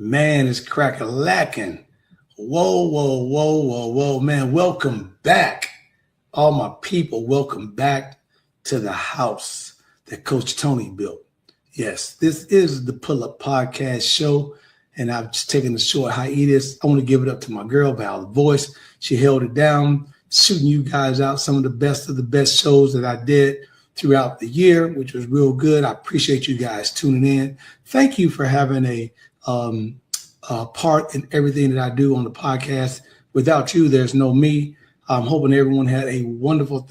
Man, it's crack-a-lacking. Whoa, man. Welcome back. All my people, welcome back to the house that Coach Tony built. Yes, this is the Pull Up Podcast show, and I've just taken a short hiatus. I want to give it up to my girl, Val Voice. She held it down, shooting you guys out some of the best shows that I did throughout the year, which was real good. I appreciate you guys tuning in. Thank you for having a part in everything that I do on the podcast. Without you, there's no me. I'm hoping everyone had a wonderful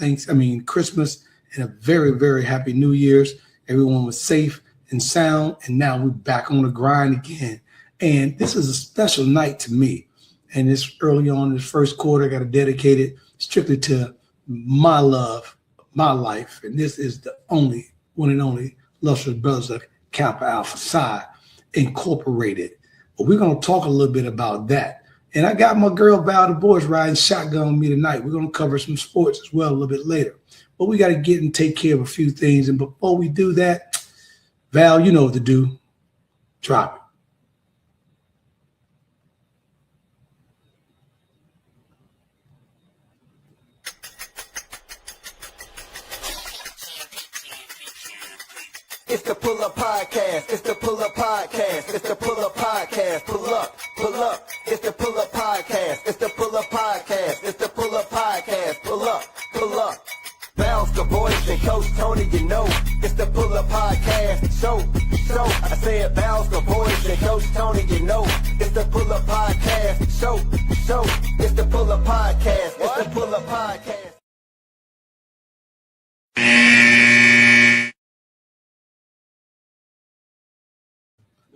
Christmas and a very, very happy New Year's. Everyone was safe and sound, and now we're back on the grind again. And this is a special night to me. And this early on in this first quarter, I got to dedicate it strictly to my love, my life. And this is the only, one and only Illustrious Brothers of Kappa Alpha Psi Incorporated. But we're going to talk a little bit about that. And I got my girl Val Du Bois riding shotgun with me tonight. We're going to cover some sports as well a little bit later. But we got to get and take care of a few things. And before we do that, Val, you know what to do. Drop it. It's the Pull Up Podcast. It's the Pull Up Podcast. It's the Pull Up Podcast. Pull up, pull up. It's the Pull Up Podcast. It's the Pull Up Podcast. It's the Pull Up Podcast. Pull up, pull up. Bounce the voice and Coach Tony, you know. It's the Pull Up Podcast. Show. I said bounce the voice and Coach Tony, you know. It's the Pull Up Podcast. Show. It's the Pull Up Podcast. It's the Pull Up Podcast.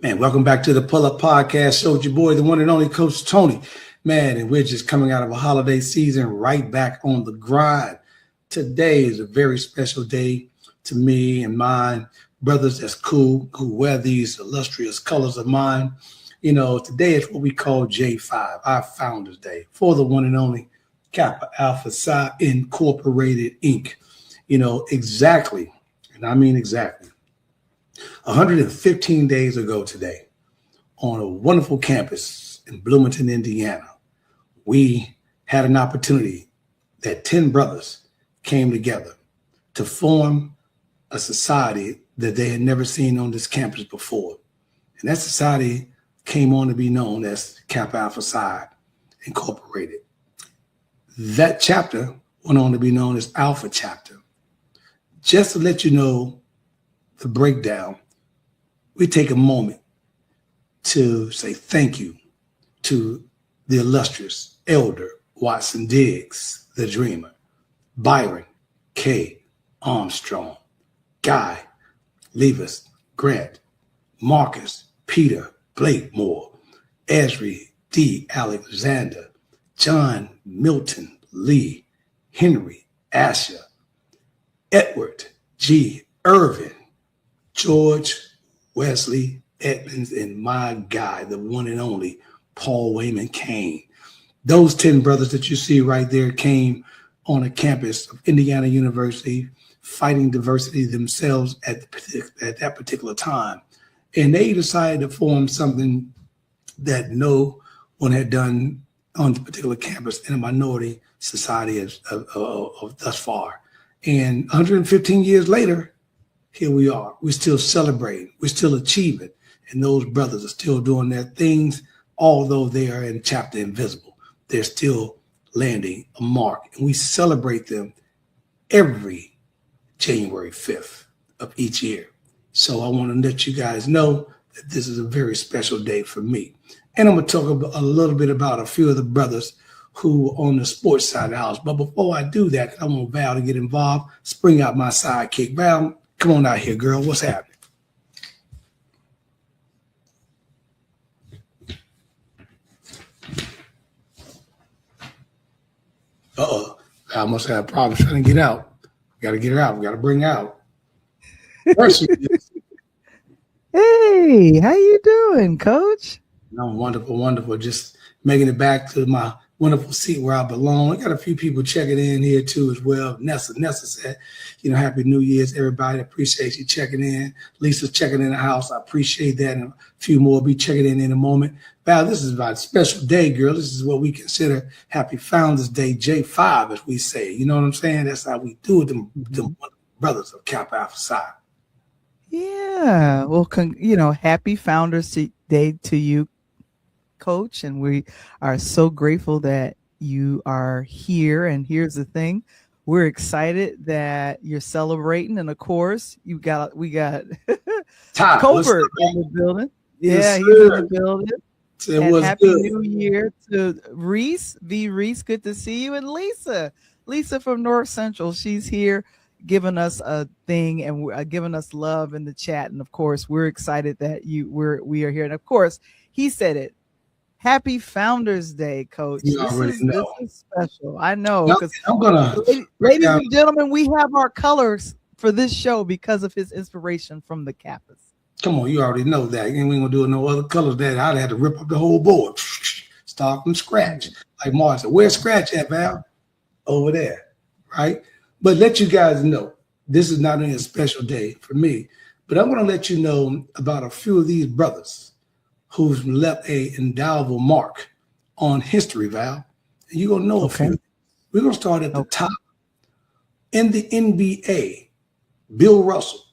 Man, welcome back to the Pull Up Podcast show with your boy, the one and only Coach Tony. Man, and we're just coming out of a holiday season right back on the grind. Today is a very special day to me and mine, brothers that's cool, who wear these illustrious colors of mine. You know, today is what we call J5, our Founders Day, for the one and only Kappa Alpha Psi Incorporated, Inc. You know, exactly, and I mean exactly, 115 days ago today, on a wonderful campus in Bloomington, Indiana, we had an opportunity that 10 brothers came together to form a society that they had never seen on this campus before. And that society came on to be known as Kappa Alpha Psi Incorporated. That chapter went on to be known as Alpha Chapter. Just to let you know the breakdown, we take a moment to say thank you to the illustrious Elder Watson Diggs, the Dreamer, Byron K. Armstrong, Guy Levis Grant, Marcus Peter Blakemore, Esri D. Alexander, John Milton Lee, Henry Asher, Edward G. Irvin, George Wesley Edmonds, and my guy, the one and only Paul Wayman Kane. Those 10 brothers that you see right there came on a campus of Indiana University, fighting diversity themselves at that particular time. And they decided to form something that no one had done on the particular campus in a minority society of thus far. And 115 years later, here we are. We're still celebrating. We're still achieving. And those brothers are still doing their things, although they are in chapter invisible. They're still landing a mark. And we celebrate them every January 5th of each year. So I want to let you guys know that this is a very special day for me. And I'm going to talk a little bit about a few of the brothers who are on the sports side of the house. But before I do that, I want Val to get involved, spring out my sidekick. Val, come on out here, girl. What's happening? Uh-oh. I must have problems trying to get out. We got to get her out. We got to bring her out. Hey, how you doing, Coach? I'm wonderful. Just making it back to my wonderful seat where I belong. I got a few people checking in here too as well. Nessa said, Happy New Year's, everybody. Appreciate you checking in. Lisa's checking in the house. I appreciate that. And a few more will be checking in a moment. Val, this is about a special day, girl. This is what we consider Happy Founders Day, J5, as we say. You know what I'm saying? That's how we do it, them brothers of Kappa Alpha Psi. Yeah. Well, Happy Founders Day to you, Coach. And we are so grateful that you are here. And here's the thing. We're excited that you're celebrating. And of course, we got Ty, Covert in the building. Yes, he's in the building. And happy good. New Year to Reese. Reese, good to see you. And Lisa from North Central. She's here giving us a thing and giving us love in the chat. And of course, we're excited that we are here. And of course, he said it. Happy Founders Day, Coach. This is special. I know. Ladies and gentlemen, we have our colors for this show because of his inspiration from the Kappas. Come on, you already know that. And we ain't gonna do no other colors that I'd have to rip up the whole board. Start from scratch. Like Mark said, where's Scratch at, Val? Over there, right? But let you guys know, this is not only a special day for me, but I want to let you know about a few of these brothers who've left a indelible mark on history, Val. And you're going to know a few. We're going to start at the top. In the NBA, Bill Russell.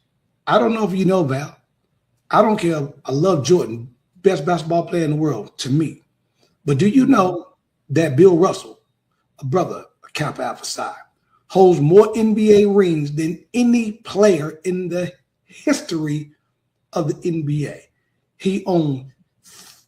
I don't know if you know, Val. I don't care. I love Jordan, best basketball player in the world to me. But do you know that Bill Russell, a brother, a Kappa Alpha Psi, holds more NBA rings than any player in the history of the NBA? He owned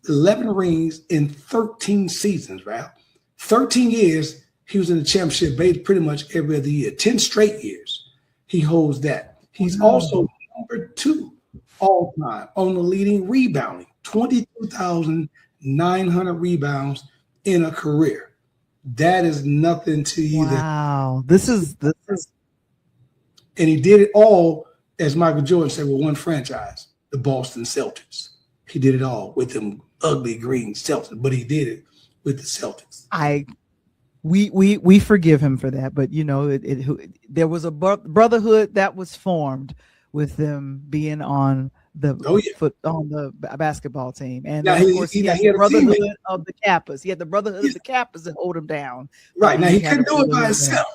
11 rings in 13 seasons, right? 13 years, he was in the championship pretty much every other year. 10 straight years, he holds that. He's also number 2 all time on the leading rebounding, 22,900 rebounds in a career. That is nothing to you. Wow. This is. And he did it all, as Michael Jordan said, with one franchise, the Boston Celtics. He did it all with them ugly green Celtics, but he did it with the Celtics. We forgive him for that, but there was a brotherhood that was formed with them being on the basketball team, and of course he had the brotherhood of the Kappas. He had the brotherhood of the Kappas that hold him down. Right now, he couldn't do it by himself.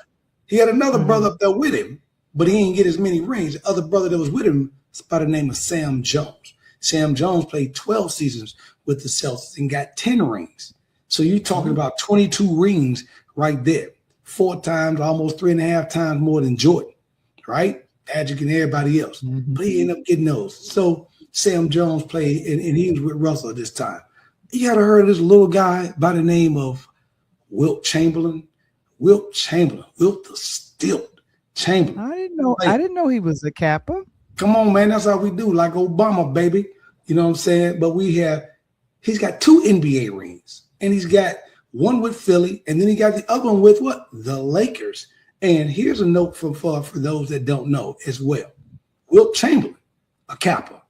He had another brother up there with him, but he didn't get as many rings. The other brother that was with him is by the name of Sam Jones. Sam Jones played 12 seasons with the Celtics and got 10 rings. So you're talking about 22 rings right there, 4 times, almost 3.5 times more than Jordan, right? Magic and everybody else. But he ended up getting those. So Sam Jones played, and he was with Russell at this time. You gotta heard of this little guy by the name of Wilt Chamberlain. Wilt the Stilt Chamberlain. I didn't know he was a Kappa. Come on, man. That's how we do, like Obama, baby. You know what I'm saying? But he's got 2 NBA rings, and he's got one with Philly, and then he got the other one with what? The Lakers. And here's a note for those that don't know as well. Wilt Chamberlain, a Kappa,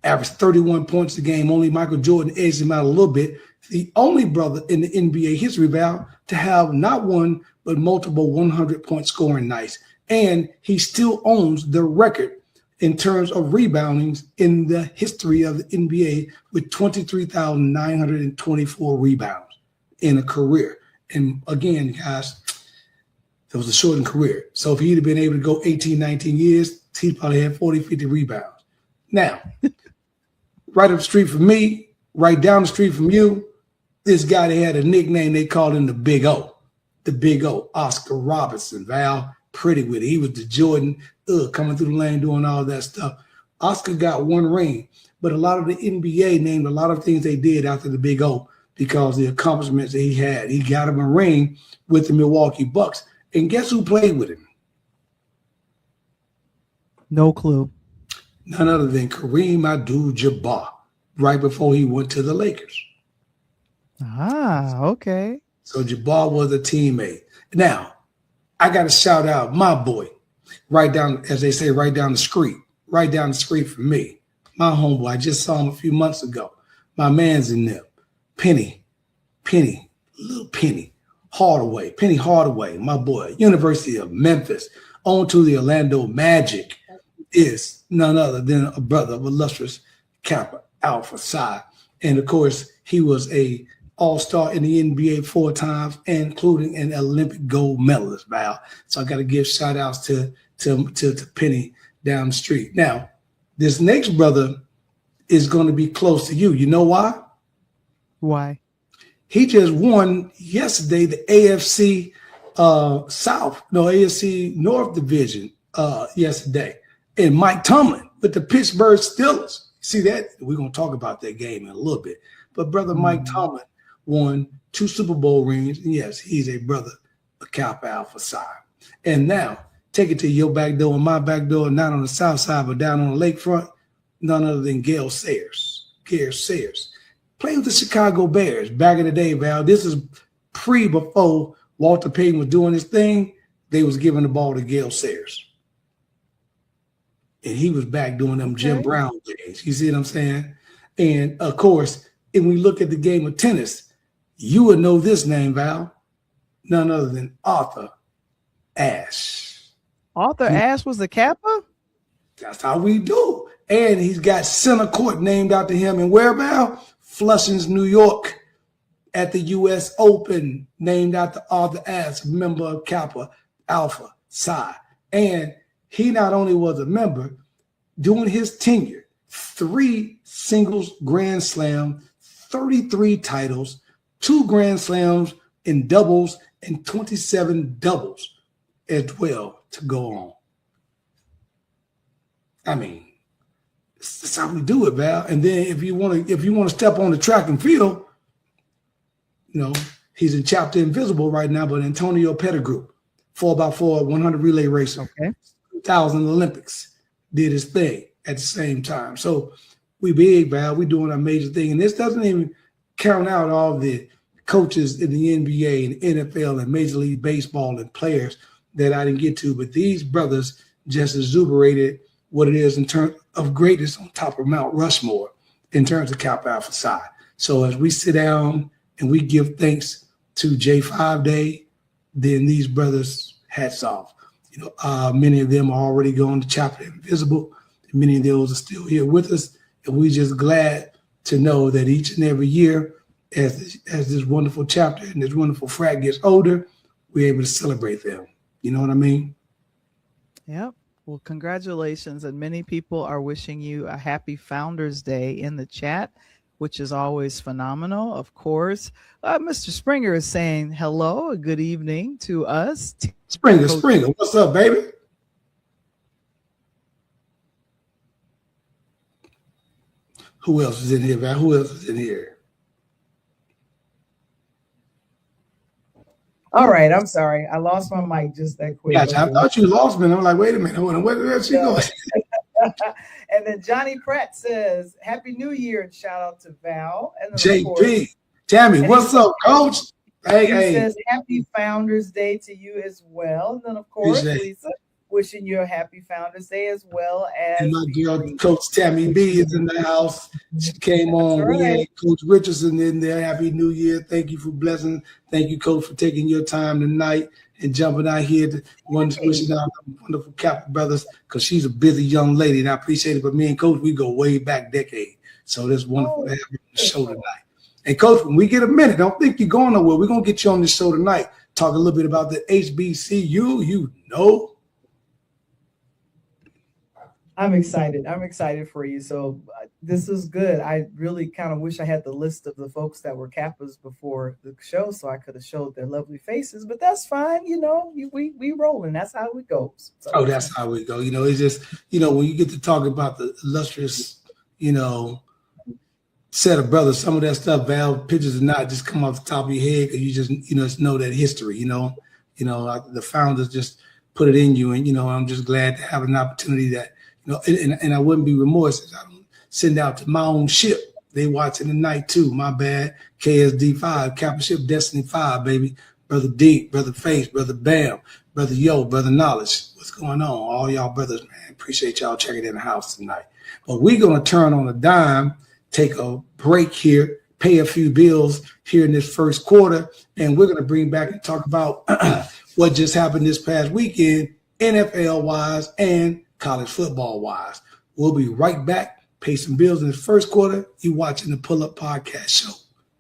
averaged 31 points a game. Only Michael Jordan edged him out a little bit. The only brother in the NBA history, Val, to have not one, but multiple 100-point scoring nights. And he still owns the record in terms of reboundings in the history of the NBA with 23,924 rebounds in a career. And again, guys, it was a shortened career. So if he'd have been able to go 18, 19 years, he probably had 40, 50 rebounds. Now, right up the street from me, right down the street from you, this guy, they had a nickname, they called him the Big O. The Big O, Oscar Robertson, Val, pretty with it. He was the Jordan, coming through the lane, doing all that stuff. Oscar got 1 ring, but a lot of the NBA named a lot of things they did after the Big O because the accomplishments that he had. He got him a ring with the Milwaukee Bucks. And guess who played with him? No clue. None other than Kareem Abdul-Jabbar, right before he went to the Lakers. Ah, okay. So Jabbar was a teammate. Now, I got to shout out my boy, right down, as they say, right down the street from me. My homeboy, I just saw him a few months ago. My man's in there. Penny, little Penny Hardaway, my boy, University of Memphis, on to the Orlando Magic, is none other than a brother of illustrious Kappa Alpha Psi. And of course, he was a all-star in the NBA 4 times, including an Olympic gold medalist, Val. So I got to give shout outs to Penny down the street. Now, this next brother is going to be close to you. You know why? Why? He just won yesterday the AFC AFC North Division yesterday. And Mike Tomlin with the Pittsburgh Steelers. See that? We're going to talk about that game in a little bit. But brother Mike Tomlin won 2 Super Bowl rings. And yes, he's a brother of Kappa Alpha Psi. And now, take it to your back door and my back door, not on the south side, but down on the lakefront, none other than Gale Sayers. Played with the Chicago Bears back in the day, Val. This is before Walter Payton was doing his thing. They was giving the ball to Gale Sayers. And he was back doing them Jim Brown days. You see what I'm saying? And, of course, if we look at the game of tennis, you would know this name, Val. None other than Arthur Ashe. Arthur Ashe was a Kappa? That's how we do. And he's got center court named after him. And where, Val? Flushing's, New York, at the U.S. Open, named after Arthur Ashe, member of Kappa Alpha Psi. And he not only was a member, during his tenure, 3 singles Grand Slam, 33 titles, 2 Grand Slams in doubles, and 27 doubles as well to go on. I mean, that's how we do it, Val. And then if you want to step on the track and field, he's in Chapter Invisible right now, but Antonio Pettigrew, 4x4 100 relay racer, 2000 Olympics, did his thing at the same time. So we big, Val. We doing our major thing, and this doesn't even count out all the coaches in the NBA and NFL and Major League Baseball and players that I didn't get to, but these brothers just exuberated what it is in terms of greatness on top of Mount Rushmore in terms of Kappa Alpha Psi. So as we sit down and we give thanks to J5 Day, then these brothers, hats off. Many of them are already going to Chapter Invisible. And many of those are still here with us. And we're just glad to know that each and every year, as this wonderful chapter and this wonderful frat gets older, we're able to celebrate them. You know what I mean? Yep. Well, congratulations. And many people are wishing you a happy Founders Day in the chat, which is always phenomenal. Of course, Mr. Springer is saying hello, good evening to us. Springer, what's up, baby? Who else is in here, man? Who else is in here? All right, I'm sorry. I lost my mic just that quick. Gotcha. I thought you lost me. I'm like, wait a minute. Hold on. Where did she go? And then Johnny Pratt says, Happy New Year, and shout out to Val. And then JP, Tammy, what's up, Coach? He says, Happy Founders Day to you as well. And then, of course, Lisa, wishing you a happy Founders Day as well as. And my girl, Coach Tammy B, is in the house. She came on. Right. We had Coach Richardson in there. Happy New Year. Thank you for blessing. Thank you, Coach, for taking your time tonight and jumping out here to wishing out the wonderful Kappa brothers, because she's a busy young lady, and I appreciate it. But me and Coach, we go way back decade. So it's wonderful to have you on the show tonight. And Coach, when we get a minute, don't think you're going nowhere. We're going to get you on the show tonight. Talk a little bit about the HBCU, I'm excited. I'm excited for you. So this is good. I really kind of wish I had the list of the folks that were Kappas before the show so I could have showed their lovely faces, but that's fine. We rolling. That's how it goes. So, that's how we go. It's just, when you get to talk about the illustrious, set of brothers, some of that stuff, Val, pictures are not just come off the top of your head because you just, know that history, the founders just put it in you. And, I'm just glad to have an opportunity that, and I wouldn't be remorse if I don't send out to my own ship. They watching tonight too. My bad. KSD 5, Kappa Ship Destiny 5, baby. Brother D, Brother Face, Brother Bam, Brother Yo, Brother Knowledge. What's going on? All y'all brothers, man. Appreciate y'all checking in the house tonight. But we're going to turn on a dime, take a break here, pay a few bills here in this first quarter, and we're going to bring back and talk about what just happened this past weekend, NFL-wise and college football-wise. We'll be right back. Pay some bills in the first quarter. You watching the Pull Up Podcast Show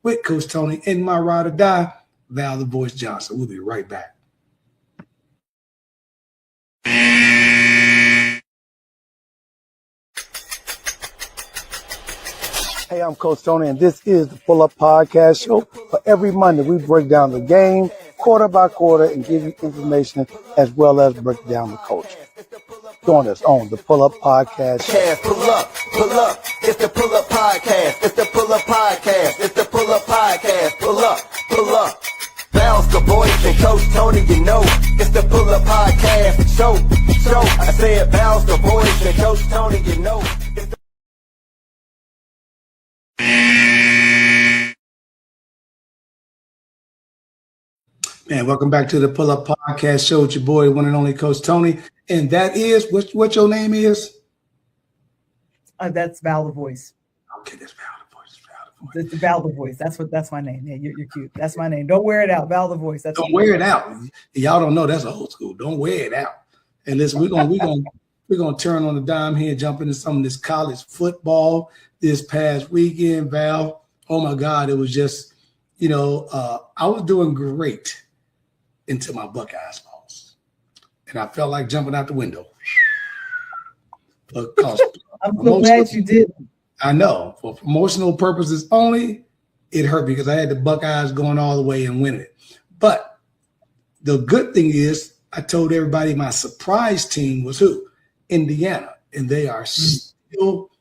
with Coach Tony and my ride or die, Val the Voice Johnson. We'll be right back. Hey, I'm Coach Tony, and this is the Pull Up Podcast Show. For every Monday, we break down the game quarter by quarter and give you information as well as break down the culture. Join us on the Pull Up Podcast Show. Pull up. It's the Pull Up Podcast. It's the Pull Up Podcast. It's the Pull Up Podcast. Pull up. Bounce the voice and Coach Tony, you know. It's the Pull Up Podcast. Show. I said bounce the voice and Coach Tony, you know. It's the Man, welcome back to the Pull Up Podcast Show with your boy, one and only Coach Tony. And that is, what your name is? That's Val the Voice. Okay, that's Val the Voice. It's Val the Voice. That's my name. Yeah, you're cute. That's my name. Don't wear it out. Val the Voice. Don't wear it out. Y'all don't know that's old school. Don't wear it out. And listen, we're gonna turn on the dime here and jump into some of this college football this past weekend, Val. Oh my God, it was just, I was doing great until my Buckeyes lost. And I felt like jumping out the window. Because I'm so glad you did. I know. For promotional purposes only, it hurt because I had the Buckeyes going all the way and winning it. But the good thing is I told everybody my surprise team was who? Indiana. And they are still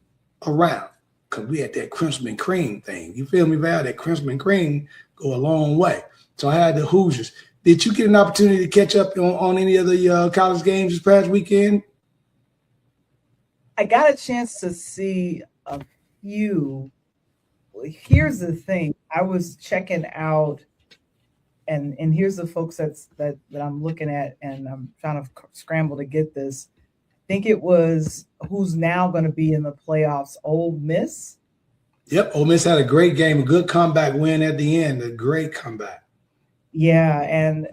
around because we had that Crimson and Cream thing. You feel me, Val? That Crimson and Cream go a long way. So I had the Hoosiers. Did you get an opportunity to catch up on any of the college games this past weekend? I got a chance to see a few. Here's the thing. I was checking out, and here's the folks that I'm looking at, and I'm trying to scramble to get this. I think it was who's now going to be in the playoffs, Ole Miss. Yep, Ole Miss had a great game, a good comeback win at the end, a great comeback. Yeah, and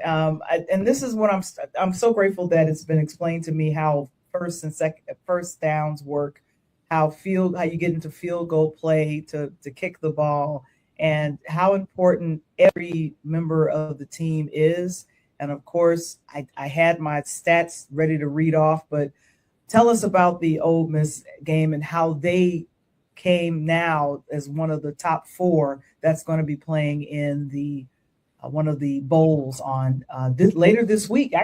this is what I'm so grateful that it's been explained to me how first downs work, how you get into field goal play to kick the ball, and how important every member of the team is. And of course, I had my stats ready to read off, but tell us about the Ole Miss game and how they came now as one of the top four that's going to be playing in the one of the bowls on later this week on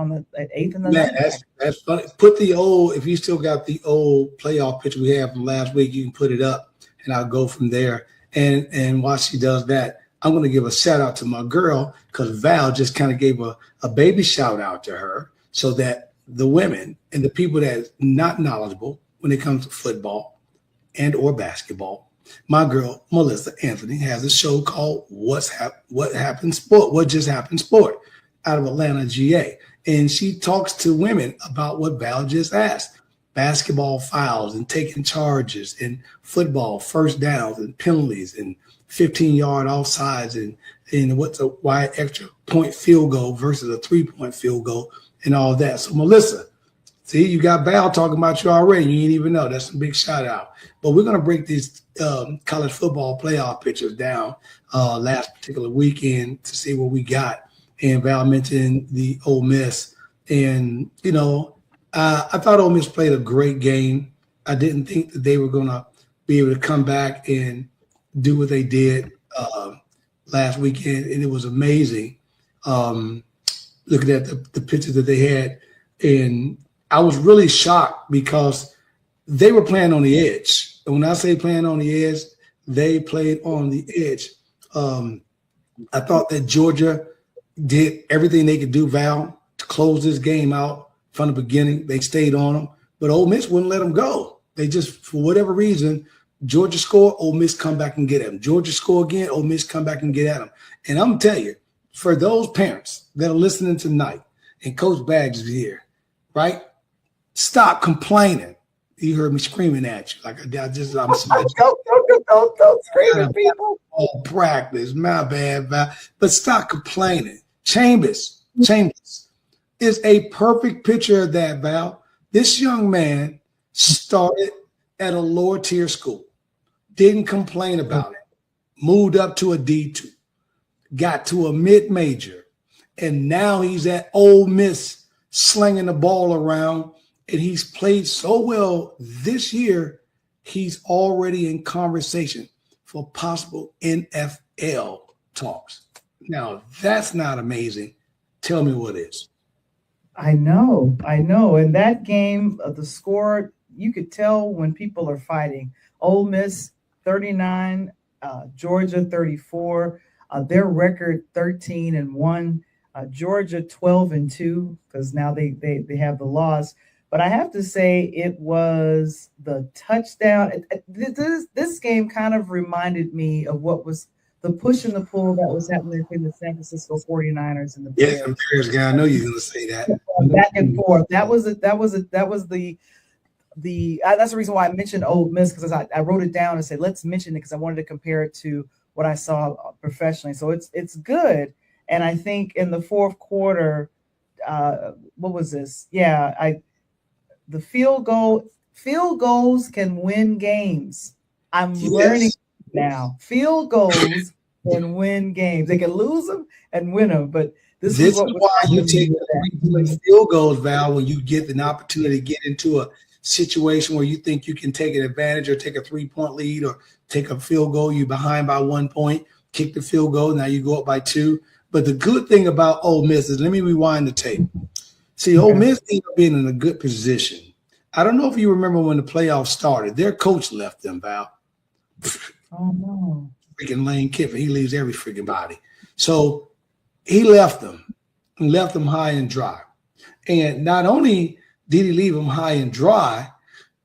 the 8th and the 9th. That's funny. Put the old, if you still got the old playoff picture we have from last week, you can put it up and I'll go from there. And while she does that, I'm going to give a shout out to my girl because Val just kind of gave a baby shout out to her so that the women and the people that are not knowledgeable when it comes to football and or basketball, my girl, Melissa Anthony, has a show called What Just Happened Sport out of Atlanta, GA. And she talks to women about what Val just asked. Basketball fouls and taking charges and football first downs and penalties and 15-yard offsides and what's a wide extra point field goal versus a 3-point field goal and all that. So, Melissa, see, you got Val talking about you already. You didn't even know. That's a big shout out. But we're going to break these college football playoff pictures down last particular weekend to see what we got. And Val mentioned the Ole Miss. And, I thought Ole Miss played a great game. I didn't think that they were going to be able to come back and do what they did last weekend. And it was amazing looking at the pictures that they had. And I was really shocked because they were playing on the edge. And when I say playing on the edge, they played on the edge. I thought that Georgia did everything they could do, Val, to close this game out from the beginning. They stayed on them, but Ole Miss wouldn't let them go. They just, for whatever reason, Georgia score, Ole Miss come back and get at them. Georgia score again, Ole Miss come back and get at them. And I'm going to tell you, for those parents that are listening tonight, and Coach Badge is here, right? Stop complaining. You heard me screaming at you. Like I'm sorry. Don't scream at people. Oh, practice. My bad, Val. But stop complaining. Chambers is a perfect picture of that, Val. This young man started at a lower tier school, didn't complain about it, moved up to a D2, got to a mid-major, and now he's at Ole Miss slinging the ball around, and he's played so well this year, he's already in conversation for possible NFL talks. Now, that's not amazing. Tell me what is. I know. And that game, the score, you could tell when people are fighting. Ole Miss 39, Georgia 34. Their record 13-1. Georgia 12-2 because now they have the loss. But I have to say it was the touchdown. This game kind of reminded me of what was the push and the pull that was happening between the San Francisco 49ers and the Bears. Yeah, the Bears guy. I know you're going to say that. Back and forth. That's the reason why I mentioned Ole Miss, because I wrote it down and said let's mention it because I wanted to compare it to what I saw professionally. So it's good. And I think in the fourth quarter, what was this? Yeah, the field goals can win games. I'm learning now. Field goals can win games. They can lose them and win them, but this is why you take field goals, Val, when you get an opportunity to get into a situation where you think you can take an advantage or take a 3-point lead or take a field goal. You're behind by 1 point, kick the field goal. Now you go up by 2. But the good thing about Ole Miss is, let me rewind the tape. See, Ole Miss ended up being in a good position. I don't know if you remember when the playoffs started. Their coach left them, Val. Oh, no. Freaking Lane Kiffin. He leaves every freaking body. So he left them high and dry. And not only did he leave them high and dry,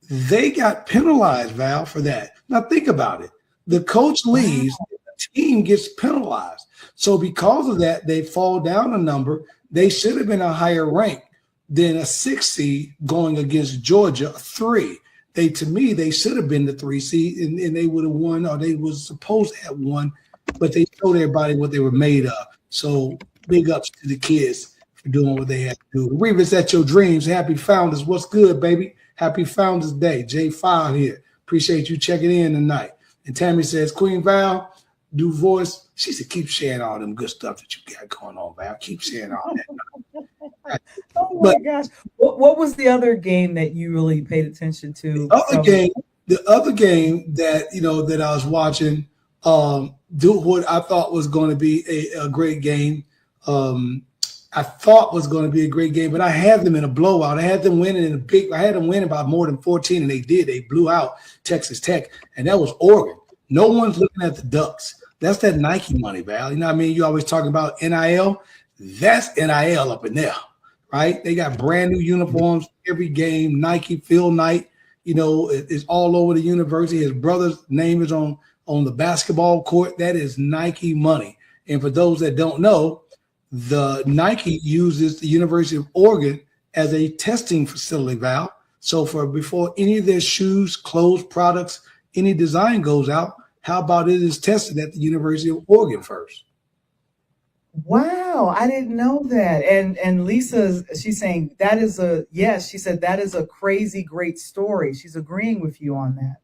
they got penalized, Val, for that. Now think about it. The coach leaves, the team gets penalized. So because of that, they fall down a number. They should have been a higher rank than a 6 seed going against Georgia, a 3. To me, they should have been the 3 seed, and they would have won, or they was supposed to have won, but they showed everybody what they were made of. So big ups to the kids for doing what they had to do. Revisit your dreams. Happy Founders. What's good, baby? Happy Founders Day. J5 here. Appreciate you checking in tonight. And Tammy says, Queen Val, do voice. She said, keep sharing all them good stuff that you got going on, Val. Keep sharing all that. Oh my gosh. What was the other game that you really paid attention to? The other game that, that I was watching, do what I thought was going to be a great game. I thought was going to be a great game, but I had them in a blowout. I had them winning by more than 14, and they did. They blew out Texas Tech, and that was Oregon. No one's looking at the Ducks. That's that Nike money, Val. You know what I mean? You always talking about NIL. That's NIL up in there, right? They got brand new uniforms every game. Nike Phil Knight, it's all over the university. His brother's name is on the basketball court. That is Nike money. And for those that don't know, the Nike uses the University of Oregon as a testing facility, Val. So before any of their shoes, clothes, products, any design goes out, how about it is tested at the University of Oregon first? Wow, I didn't know that. And Lisa, she's saying she said that is a crazy great story. She's agreeing with you on that.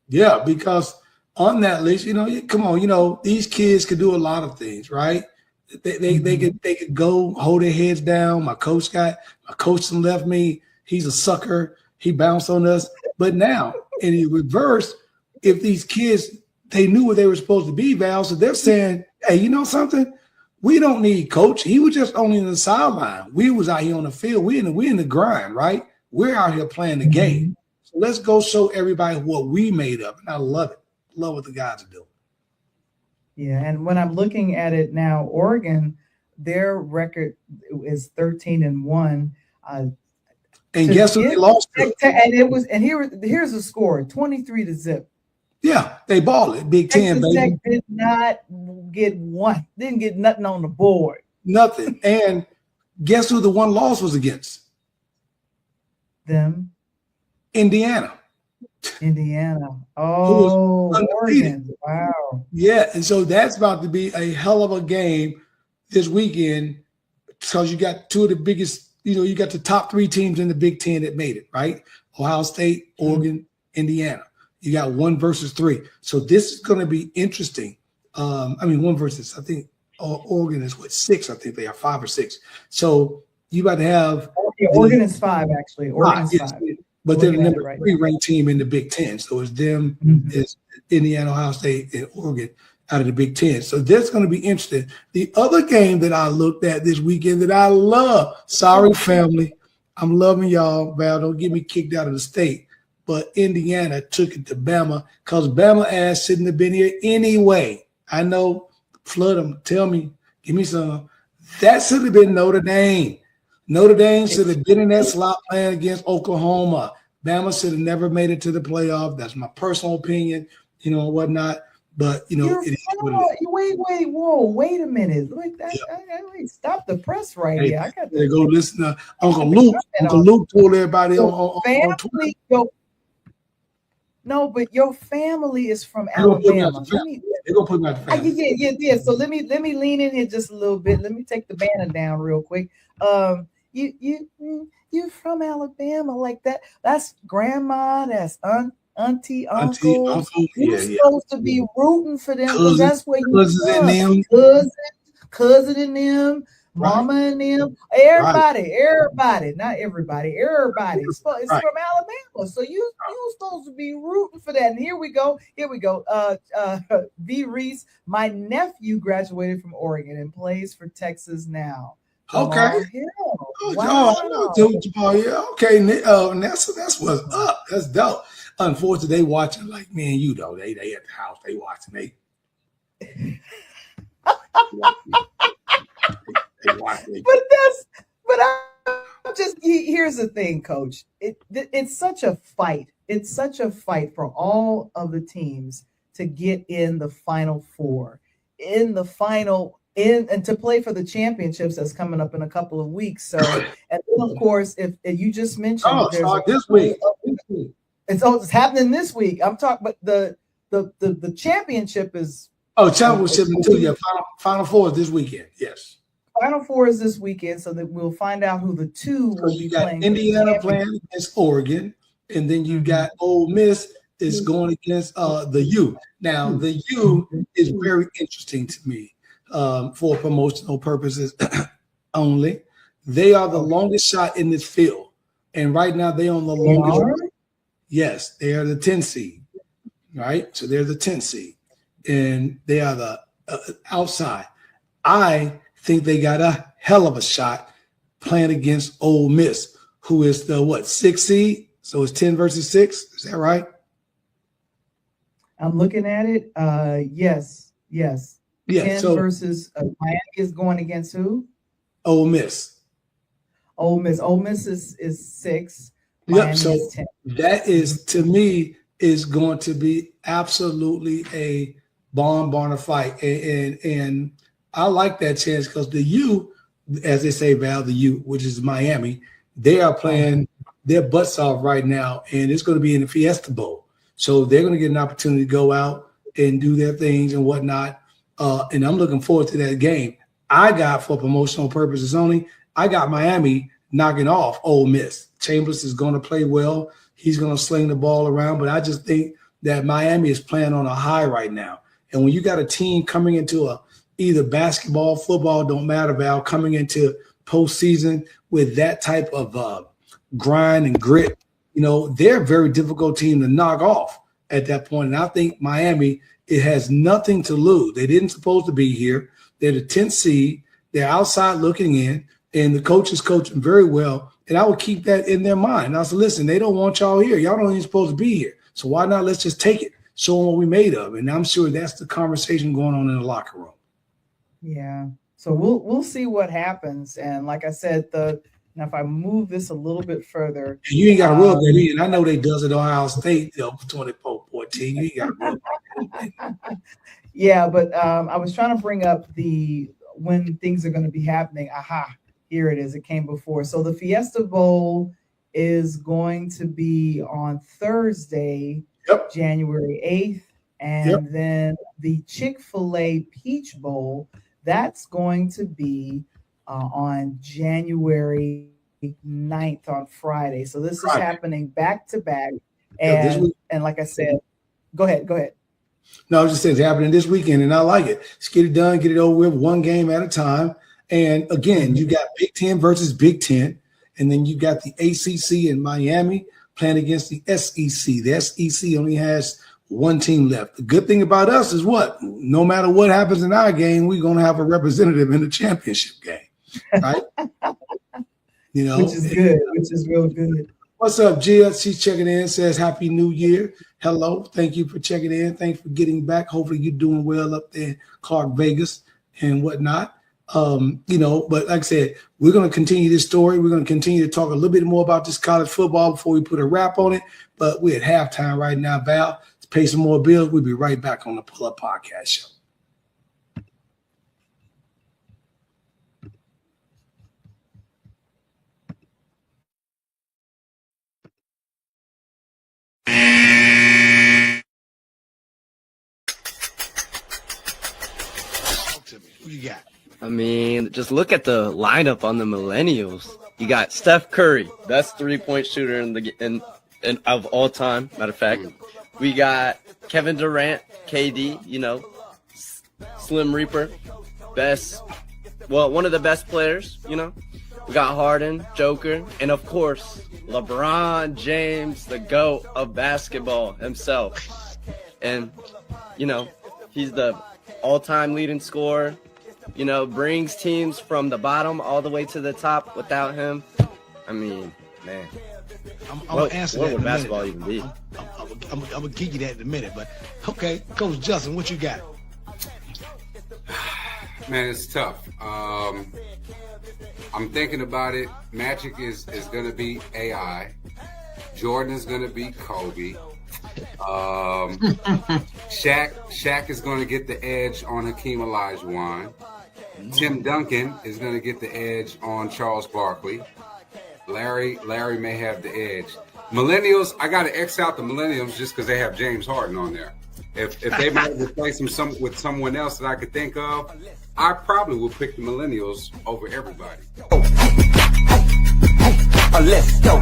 Yeah, because on that list, come on, these kids could do a lot of things, right? They could go hold their heads down. My coach left me. He's a sucker. He bounced on us. But now, in the reverse, if these kids, they knew what they were supposed to be, Val, so they're saying, hey, you know something? We don't need coach. He was just only in the sideline. We was out here on the field. We in the grind, right? We're out here playing the game. So let's go show everybody what we made of. And I love it. Love what the guys are doing. Yeah, and when I'm looking at it now, Oregon, their record is 13-1. And guess who they lost to? And here's the score: 23-0. Yeah, they balled it. Big Ten, baby. Tech did not get didn't get nothing on the board. Nothing. And guess who the one loss was against? Them. Indiana. Indiana. who was Oh, undefeated. Oregon. Wow. Yeah, and so that's about to be a hell of a game this weekend because you got two of the biggest, you got the top three teams in the Big Ten that made it, right? Ohio State, Oregon, Indiana. You got 1 versus 3. So this is going to be interesting. 1 versus, I think Oregon is 6, I think they are 5 or 6. So you about to have. Oregon is 5, actually. Oregon is 5. But they're the number 3 ranked team in the Big Ten. So it's them, it's Indiana, Ohio State, and Oregon out of the Big Ten. So that's going to be interesting. The other game that I looked at this weekend that I love, sorry, family, I'm loving y'all, Val, don't get me kicked out of the state. But Indiana took it to Bama because Bama ass shouldn't have been here anyway. I know, flood them, tell me, give me some. That should have been Notre Dame. Notre Dame should have been in that slot playing against Oklahoma. Bama should have never made it to the playoff. That's my personal opinion, and whatnot. But, it is what it is. Wait a minute. Wait, stop the press right here. I got to go listen to Uncle Luke. Uncle Luke told everybody on Twitter. No, but your family is from Alabama. They're gonna put me out the family. Yeah. So let me lean in here just a little bit. Let me take the banner down real quick. You're from Alabama, like that. That's grandma. That's auntie, uncle. You're supposed to be rooting for them because that's where you cousin and them. Mama and them, everybody, not everybody, everybody. It's from Alabama, so you supposed to be rooting for that. And here we go. V. Reese, my nephew graduated from Oregon and plays for Texas now. Okay. Wow. Okay. That's what's up. That's dope. Unfortunately, they watching like me and you though. They at the house. They watching. Here's the thing, Coach. It's such a fight. It's such a fight for all of the teams to get in the Final Four, and to play for the championships that's coming up in a couple of weeks. So, and then of course, if you just mentioned, this week. It's happening this week. I'm talking, but the championship is. Championship too. Yeah, Final Four is this weekend. Yes. Final Four is this weekend, so that we'll find out who the two will be playing. Indiana playing against Oregon, and then you got Ole Miss is going against the U. Now, the U is very interesting to me for promotional purposes only. They are the longest shot in this field, and right now they on the longest. Yes, they are the 10 seed, right? So they're the 10 seed, and they are the outside. I think they got a hell of a shot playing against Ole Miss, who is the 6 seed? So it's 10 versus 6. Is that right? I'm looking at it. Yes. Yeah, 10 versus Miami is going against who? Ole Miss. Ole Miss is 6. Yep. So that is, to me, is going to be absolutely a barn fight. And I like that chance because the U, as they say, Val, the U, which is Miami, they are playing their butts off right now, and it's going to be in the Fiesta Bowl. So they're going to get an opportunity to go out and do their things and whatnot. And I'm looking forward to that game. I got, for promotional purposes only, I got Miami knocking off Ole Miss. Chambers is going to play well. He's going to sling the ball around, but I just think that Miami is playing on a high right now. And when you got a team coming into either basketball, football, don't matter, Val, coming into postseason with that type of grind and grit, they're a very difficult team to knock off at that point. And I think Miami, it has nothing to lose. They didn't supposed to be here. They're the 10th seed. They're outside looking in, and the coach is coaching very well. And I would keep that in their mind. And I said, listen, they don't want y'all here. Y'all don't even supposed to be here. So why not? Let's just take it. Show them what we made of. And I'm sure that's the conversation going on in the locker room. Yeah. So we'll see what happens. And like I said, now if I move this a little bit further, you ain't got to rub that in. I know they does it Ohio State 24-14. You ain't got to rub that in. Yeah, but I was trying to bring up when things are going to be happening. Aha, here it is. It came before. So the Fiesta Bowl is going to be on Thursday, Yep. January 8th. And then the Chick-fil-A Peach Bowl, that's going to be on January 9th on Friday. So this is happening back to back. And like I said, go ahead. No, I was just saying it's happening this weekend, and I like it. Let's get it done, get it over with, one game at a time. And again, you got Big Ten versus Big Ten, and then you got the ACC in Miami playing against the SEC. The SEC only has one team left. The good thing about us is what? No matter what happens in our game, we're going to have a representative in the championship game, right? You know, which is good, which is real good. What's up, Gia? She's checking in, says Happy New Year. Hello. Thank you for checking in. Thanks for getting back. Hopefully you're doing well up there in Clark, Vegas and whatnot. You know, but like I said, we're going to continue this story. We're going to continue to talk a little bit more about this college football before we put a wrap on it. But we're at halftime right now, Val. Let's pay some more bills. We'll be right back on the Pull Up Podcast Show. Who you got? I mean, just look at the lineup on the Millennials. You got Steph Curry, best three-point shooter in of all time. Matter of fact, we got Kevin Durant, KD. You know, Slim Reaper, one of the best players. You know, we got Harden, Joker, and of course LeBron James, the GOAT of basketball himself. And you know, he's the all-time leading scorer. You know, brings teams from the bottom all the way to the top. Without him, I mean, man, I'm gonna answer that. What would basketball even be? I'm gonna give you that in a minute, but okay, Coach Justin, what you got? Man, it's tough. I'm thinking about it. Magic is gonna be AI. Jordan is gonna be Kobe. Shaq is gonna get the edge on Hakeem Olajuwon. Tim Duncan is going to get the edge on Charles Barkley. Larry may have the edge. Millennials, I got to X out the Millennials just because they have James Harden on there. If they might replace him with someone else that I could think of, I probably would pick the Millennials over everybody. Let's go.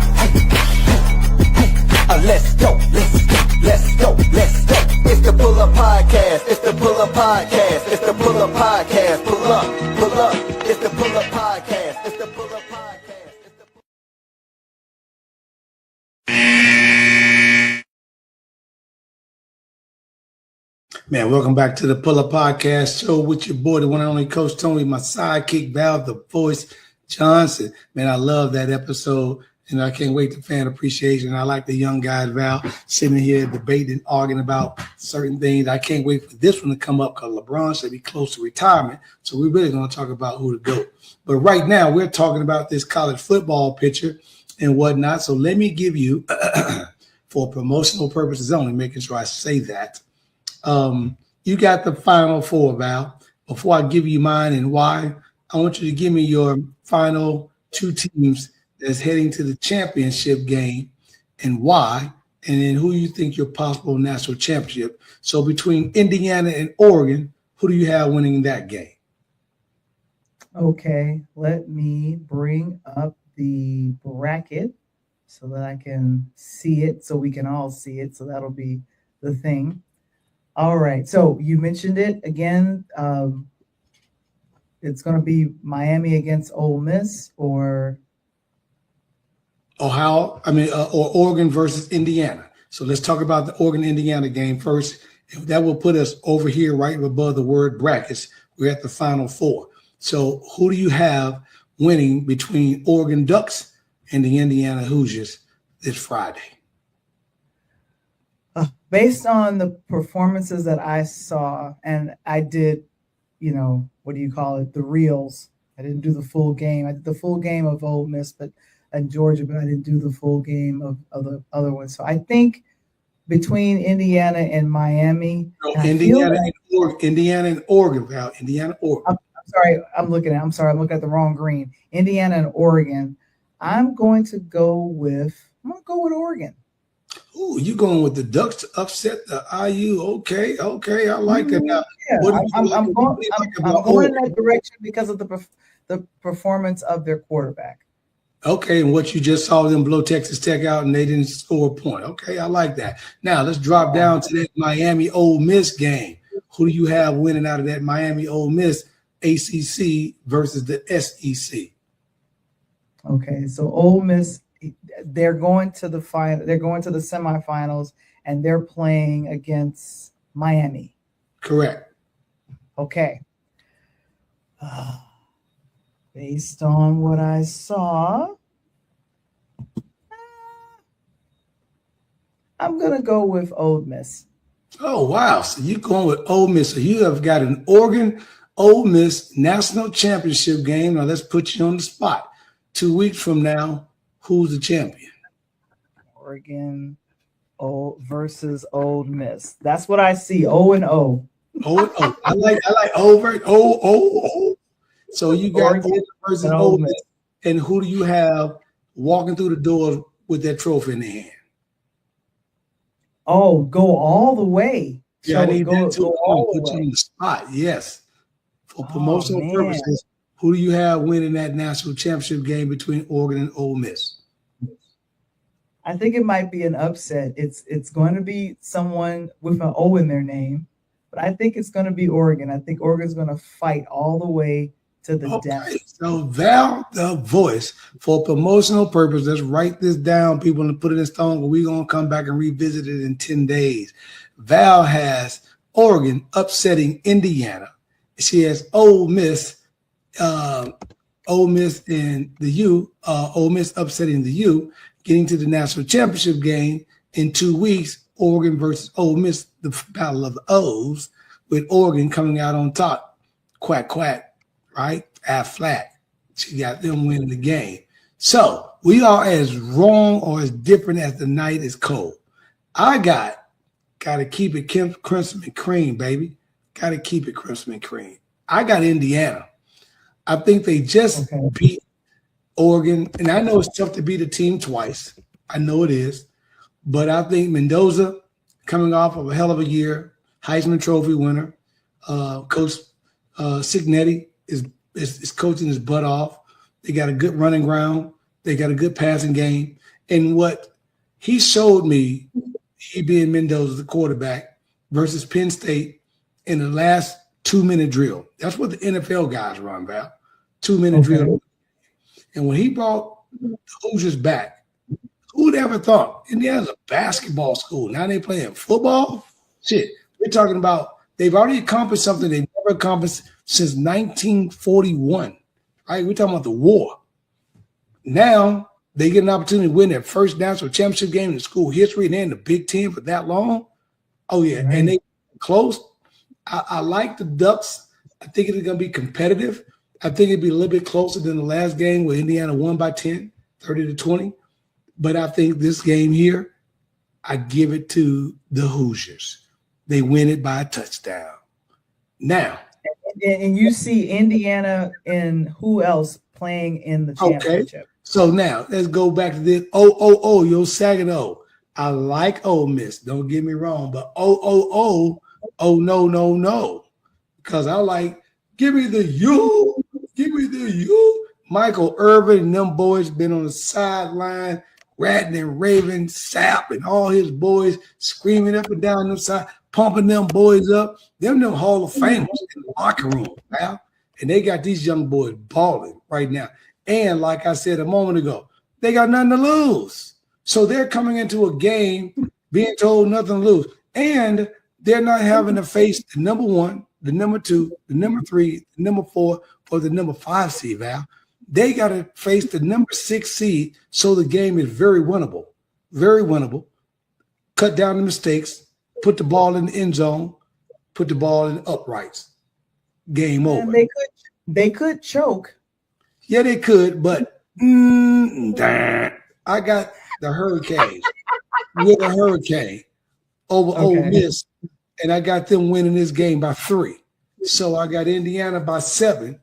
Let's go. Let's go. It's the Pull Up Podcast. It's the Pull Up Podcast. It's the Pull Up Podcast. Pull up. It's the Pull Up Podcast. It's the Pull Up Podcast. Man, welcome back to the Pull Up Podcast Show with your boy, the one and only Coach Tony, my sidekick, Val, the voice, Johnson. Man, I love that episode. And I can't wait to fan appreciation. I like the young guys, Val, sitting here debating, arguing about certain things. I can't wait for this one to come up because LeBron should be close to retirement. So we're really going to talk about who to go. But right now, we're talking about this college football picture and whatnot. So let me give you, for promotional purposes only, making sure I say that. You got the Final Four, Val. Before I give you mine and why, I want you to give me your final two teams that's heading to the championship game and why, and then who you think your possible national championship. So between Indiana and Oregon, who do you have winning that game? Okay, let me bring up the bracket so that I can see it, so we can all see it. So that'll be the thing. All right, so you mentioned it again. It's going to be Miami against Ole Miss or or Oregon versus Indiana. So let's talk about the Oregon-Indiana game first. That will put us over here right above the word brackets. We're at the Final Four. So who do you have winning between Oregon Ducks and the Indiana Hoosiers this Friday? Based on the performances that I saw, and I did, the reels. I didn't do the full game. I did the full game of Ole Miss, and Georgia, but I didn't do the full game of the other ones. So I think between Indiana and Miami. Indiana and Oregon, Val. Indiana, Oregon. I'm sorry, I'm looking at the wrong green. Indiana and Oregon. I'm going to go with Oregon. Ooh, you going with the Ducks to upset the IU? Okay, I like that. Now, Yeah, what do you I'm like- going, what do you like I'm about going in Oregon? that direction because of the performance of their quarterback. Okay, and what you just saw them blow Texas Tech out and they didn't score a point. Okay, I like that. Now let's drop down to that Miami Ole Miss game. Who do you have winning out of that Miami Ole Miss ACC versus the SEC? Okay, so Ole Miss, they're going to the final. They're going to the semifinals, and they're playing against Miami. Correct. Okay. Based on what I saw, I'm gonna go with Ole Miss. Oh, wow. So you're going with Ole Miss. So you have got an Oregon Ole Miss national championship game. Now let's put you on the spot. 2 weeks from now, who's the champion? Oregon versus Ole Miss. That's what I see. O. Oh, I like over. Oh. So you got Oregon versus and Ole Ole Miss. And who do you have walking through the door with that trophy in their hand? Oh, go all the way. Yeah, I So need that too. go I'm all gonna the put you way. on the spot. Yes. For Oh, promotional man. purposes, who do you have winning that national championship game between Oregon and Ole Miss? I think it might be an upset. It's going to be someone with an O in their name, but I think it's going to be Oregon. I think Oregon's going to fight all the way to the death. Okay, so Val the Voice, for promotional purpose, let's write this down, people, and put it in stone. But we're going to come back and revisit it in 10 days. Val has Oregon upsetting Indiana. She has Ole Miss and the U, Ole Miss upsetting the U, getting to the national championship game in 2 weeks. Oregon versus Ole Miss, the battle of the O's, with Oregon coming out on top. Quack, quack, right? Flat. She got them winning the game. So we are as wrong or as different as the night is cold. I got to keep it crimson and cream, baby. Got to keep it crimson and cream. I got Indiana. I think they just beat Oregon, and I know it's tough to beat a team twice. I know it is, but I think Mendoza, coming off of a hell of a year, Heisman Trophy winner, Coach Cignetti is coaching his butt off. They got a good running ground. They got a good passing game. And what he showed me, he being Mendoza, the quarterback, versus Penn State in the last 2-minute drill. That's what the NFL guys run, Val. 2-minute drill. And when he brought the Hoosiers back, who'd ever thought Indiana's a basketball school? Now they playing football? Shit. We're talking about they've already accomplished something they've never accomplished since 1941. Right? We're talking about the war. Now they get an opportunity to win their first national championship game in school history, and they're in the Big Ten for that long. Oh, yeah. Right. And they close. I like the Ducks. I think it's going to be competitive. I think it'd be a little bit closer than the last game where Indiana won by 10, 30-20. But I think this game here, I give it to the Hoosiers. They win it by a touchdown. Now. And you see Indiana and who else playing in the championship? Okay. So now let's go back to this. Yo Saginaw. I like Ole Miss. Don't get me wrong. But no. Because I like, give me the U. Give me the U. Michael Irvin and them boys been on the sideline, ratting and raving, Sapp and all his boys screaming up and down them side, pumping them boys up. Them Hall of Famers in the locker room, pal. And they got these young boys balling right now. And like I said a moment ago, they got nothing to lose. So they're coming into a game being told nothing to lose. And they're not having to face the number 1, the number 2, the number 3, the number 4, or the number 5 seed, Val. They got to face the number 6 seed, so the game is very winnable. Very winnable. Cut down the mistakes, put the ball in the end zone, put the ball in the uprights. Game over. They could choke. Yeah, they could, but I got the Hurricanes with a hurricane over Ole Miss, and I got them winning this game by 3. So I got Indiana by 7.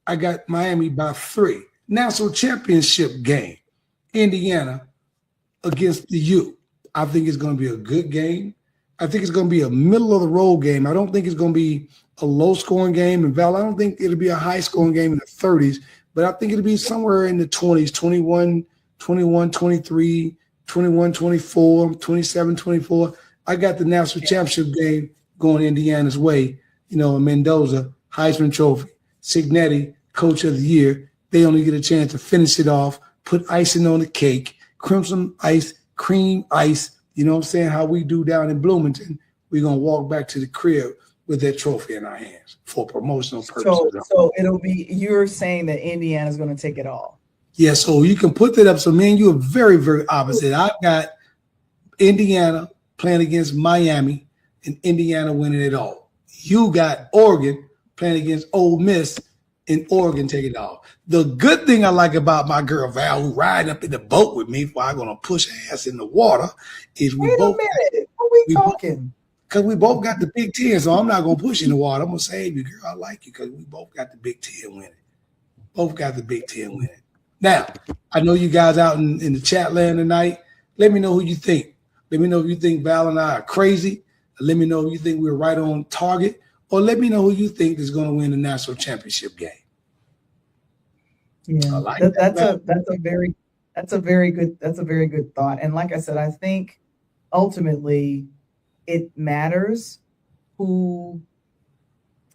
I got Miami by 3. national championship game, Indiana against the U. I think it's going to be a good game. I think it's going to be a middle of the road game. I don't think it's going to be a low scoring game. And Val, I don't think it'll be a high scoring game in the 30s, but I think it'll be somewhere in the 20s, 21, 23, 21, 24, 27, 24. I got the national championship game going Indiana's way. You know, Mendoza, Heisman Trophy, Cignetti, Coach of the Year. They only get a chance to finish it off, put icing on the cake, crimson ice, cream ice. You know what I'm saying? How we do down in Bloomington. We're going to walk back to the crib with that trophy in our hands for promotional purposes. So it'll be, you're saying that Indiana's going to take it all. Yeah, so you can put that up. So me and you are very, very opposite. I've got Indiana playing against Miami and Indiana winning it all. You got Oregon playing against Ole Miss and Oregon taking it all. The good thing I like about my girl Val, who riding up in the boat with me before I'm going to push her ass in the water, is we Wait both. a minute. What are we talking? Because we both got the Big Ten, so I'm not going to push you in the water. I'm going to save you, girl. I like you because we both got the Big Ten winning. Both got the Big Ten winning. Now, I know you guys out in the chat land tonight. Let me know who you think. Let me know if you think Val and I are crazy. Let me know if you think we're right on target. Or let me know who you think is going to win the national championship game. Yeah, like that's a very good thought. And like I said, I think ultimately it matters who.